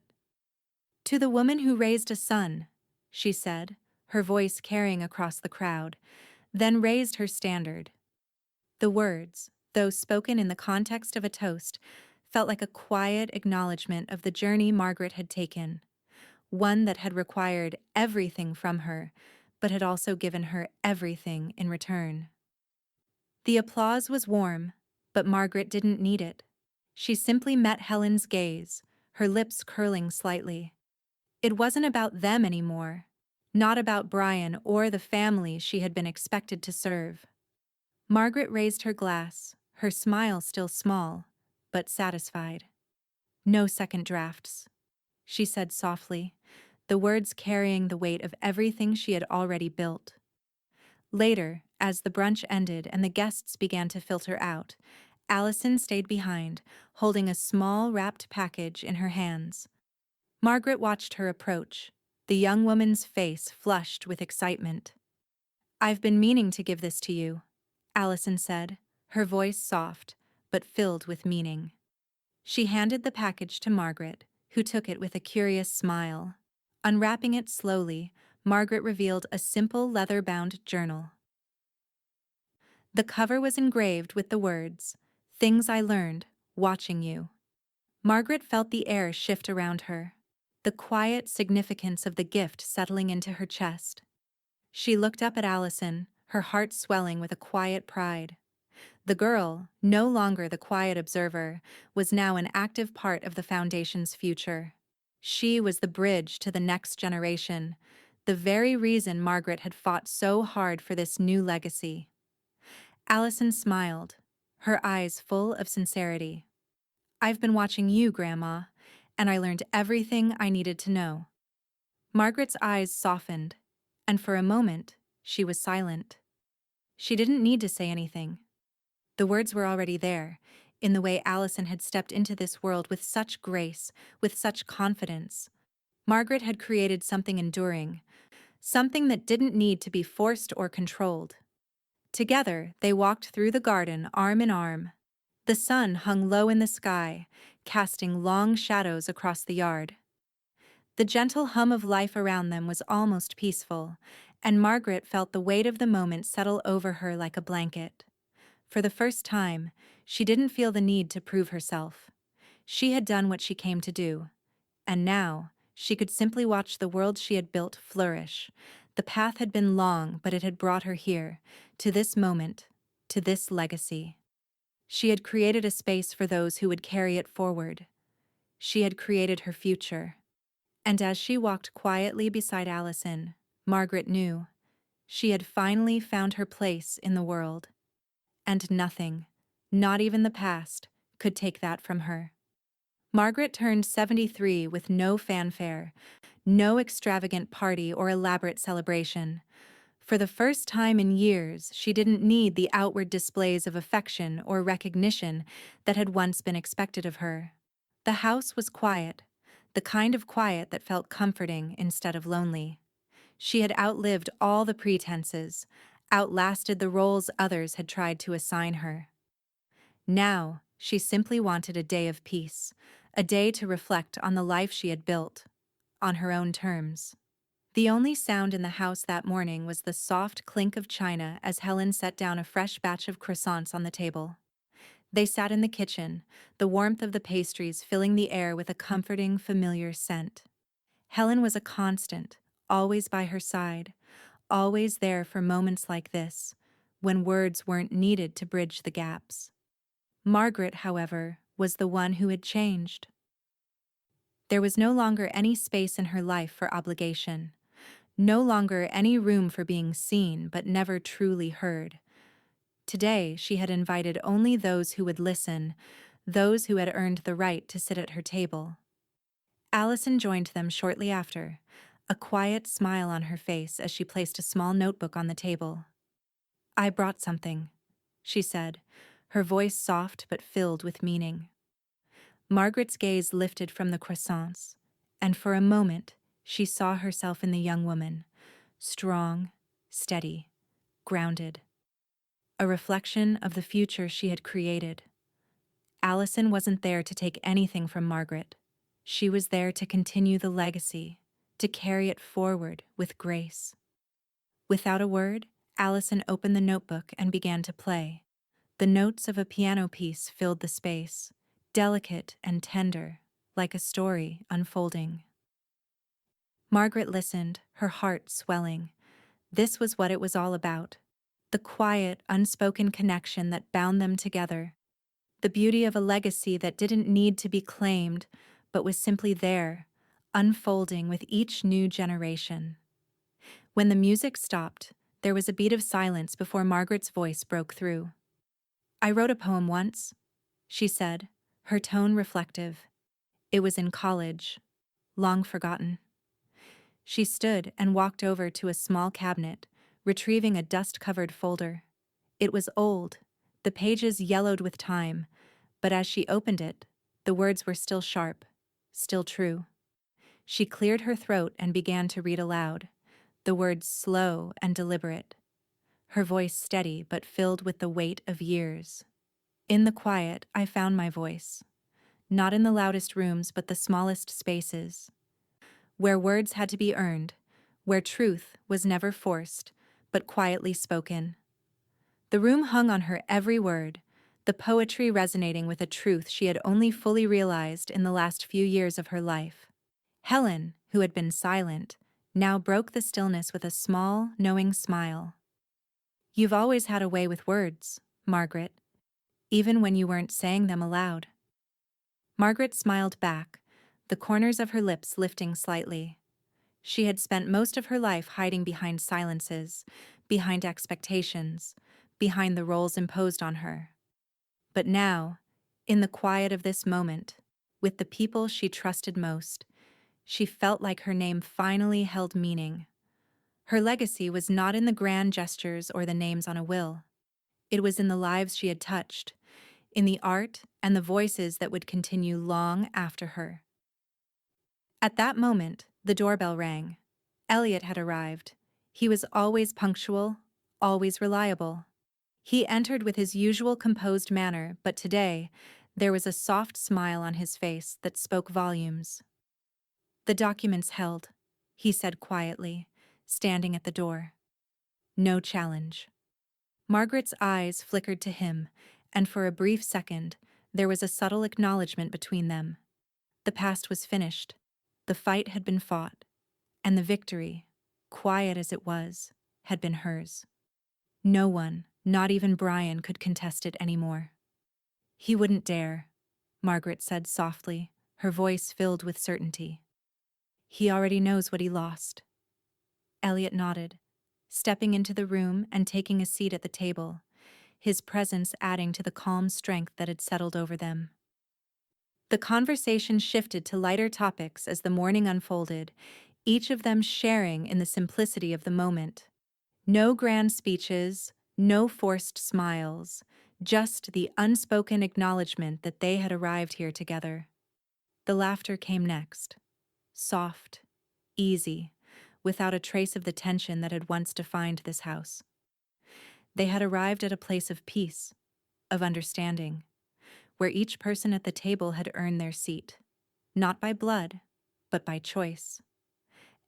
"To the woman who raised a son," she said, her voice carrying across the crowd, then raised her standard. The words, though spoken in the context of a toast, felt like a quiet acknowledgement of the journey Margaret had taken, one that had required everything from her, but had also given her everything in return. The applause was warm, but Margaret didn't need it. She simply met Helen's gaze, her lips curling slightly. It wasn't about them anymore, not about Brian or the family she had been expected to serve. Margaret raised her glass, her smile still small, but satisfied. "No second drafts," she said softly, the words carrying the weight of everything she had already built. Later, as the brunch ended and the guests began to filter out, Allison stayed behind, holding a small wrapped package in her hands. Margaret watched her approach, The young woman's face flushed with excitement. "I've been meaning to give this to you," Allison said, her voice soft, but filled with meaning. She handed the package to Margaret, who took it with a curious smile. Unwrapping it slowly, Margaret revealed a simple leather-bound journal. The cover was engraved with the words, "Things I learned, watching you." Margaret felt the air shift around her, the quiet significance of the gift settling into her chest. She looked up at Allison, her heart swelling with a quiet pride. The girl, no longer the quiet observer, was now an active part of the Foundation's future. She was the bridge to the next generation, the very reason Margaret had fought so hard for this new legacy. Allison smiled, her eyes full of sincerity. "I've been watching you, Grandma, and I learned everything I needed to know." Margaret's eyes softened, and for a moment, she was silent. She didn't need to say anything. The words were already there, in the way Allison had stepped into this world with such grace, with such confidence. Margaret had created something enduring, something that didn't need to be forced or controlled. Together, they walked through the garden arm in arm. The sun hung low in the sky, casting long shadows across the yard. The gentle hum of life around them was almost peaceful, and Margaret felt the weight of the moment settle over her like a blanket. For the first time, she didn't feel the need to prove herself. She had done what she came to do, and now she could simply watch the world she had built flourish. The path had been long, but it had brought her here, to this moment, to this legacy. She had created a space for those who would carry it forward. She had created her future. And as she walked quietly beside Allison, Margaret knew she had finally found her place in the world. And nothing, not even the past, could take that from her. Margaret turned 73 with no fanfare, no extravagant party or elaborate celebration. For the first time in years, she didn't need the outward displays of affection or recognition that had once been expected of her. The house was quiet, the kind of quiet that felt comforting instead of lonely. She had outlived all the pretenses, outlasted the roles others had tried to assign her. Now, she simply wanted a day of peace, a day to reflect on the life she had built, on her own terms. The only sound in the house that morning was the soft clink of china as Helen set down a fresh batch of croissants on the table. They sat in the kitchen, the warmth of the pastries filling the air with a comforting, familiar scent. Helen was a constant, always by her side, always there for moments like this, when words weren't needed to bridge the gaps. Margaret, however, was the one who had changed. There was no longer any space in her life for obligation, no longer any room for being seen but never truly heard. Today, she had invited only those who would listen, those who had earned the right to sit at her table. Allison joined them shortly after, a quiet smile on her face as she placed a small notebook on the table. "I brought something," she said, her voice soft but filled with meaning. Margaret's gaze lifted from the croissants, and for a moment she saw herself in the young woman, strong, steady, grounded. A reflection of the future she had created. Allison wasn't there to take anything from Margaret. She was there to continue the legacy, to carry it forward with grace. Without a word, Allison opened the notebook and began to play. The notes of a piano piece filled the space, delicate and tender, like a story unfolding. Margaret listened, her heart swelling. This was what it was all about. The quiet, unspoken connection that bound them together. The beauty of a legacy that didn't need to be claimed, but was simply there, unfolding with each new generation. When the music stopped, there was a beat of silence before Margaret's voice broke through. "I wrote a poem once," she said, her tone reflective. "It was in college, long forgotten." She stood and walked over to a small cabinet, retrieving a dust-covered folder. It was old, the pages yellowed with time, but as she opened it, the words were still sharp, still true. She cleared her throat and began to read aloud, the words slow and deliberate, her voice steady but filled with the weight of years. In the quiet, I found my voice, not in the loudest rooms but the smallest spaces, where words had to be earned, where truth was never forced, but quietly spoken. The room hung on her every word, the poetry resonating with a truth she had only fully realized in the last few years of her life. Helen, who had been silent, now broke the stillness with a small, knowing smile. "You've always had a way with words, Margaret, even when you weren't saying them aloud." Margaret smiled back, the corners of her lips lifting slightly. She had spent most of her life hiding behind silences, behind expectations, behind the roles imposed on her. But now, in the quiet of this moment, with the people she trusted most, she felt like her name finally held meaning. Her legacy was not in the grand gestures or the names on a will. It was in the lives she had touched, in the art and the voices that would continue long after her. At that moment, the doorbell rang. Elliot had arrived. He was always punctual, always reliable. He entered with his usual composed manner, but today, there was a soft smile on his face that spoke volumes. "The documents held," he said quietly, standing at the door. "No challenge." Margaret's eyes flickered to him, and for a brief second, there was a subtle acknowledgement between them. The past was finished. The fight had been fought, and the victory, quiet as it was, had been hers. No one, not even Brian, could contest it anymore. "He wouldn't dare," Margaret said softly, her voice filled with certainty. "He already knows what he lost." Elliot nodded, stepping into the room and taking a seat at the table, his presence adding to the calm strength that had settled over them. The conversation shifted to lighter topics as the morning unfolded, each of them sharing in the simplicity of the moment. No grand speeches, no forced smiles, just the unspoken acknowledgement that they had arrived here together. The laughter came next, soft, easy, without a trace of the tension that had once defined this house. They had arrived at a place of peace, of understanding, where each person at the table had earned their seat, not by blood, but by choice.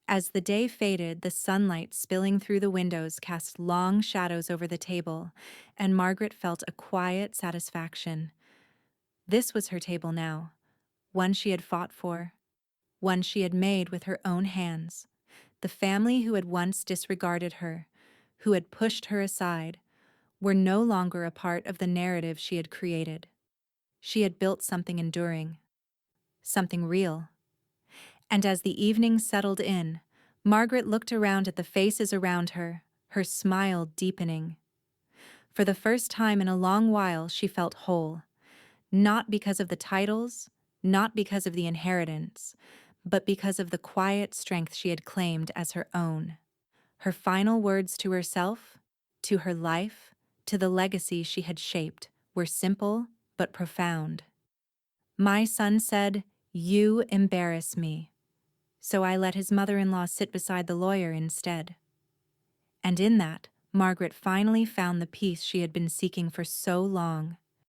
As the day faded, the sunlight spilling through the windows cast long shadows over the table, and Margaret felt a quiet satisfaction. This was her table now, one she had fought for, one she had made with her own hands. The family who had once disregarded her, who had pushed her aside, were no longer a part of the narrative she had created. She had built something enduring, something real. And as the evening settled in, Margaret looked around at the faces around her, her smile deepening. For the first time in a long while, she felt whole, not because of the titles, not because of the inheritance, but because of the quiet strength she had claimed as her own. Her final words to herself, to her life, to the legacy she had shaped, were simple but profound. "My son said, 'You embarrass me.' So I let his mother-in-law sit beside the lawyer instead." And in that, Margaret finally found the peace she had been seeking for so long.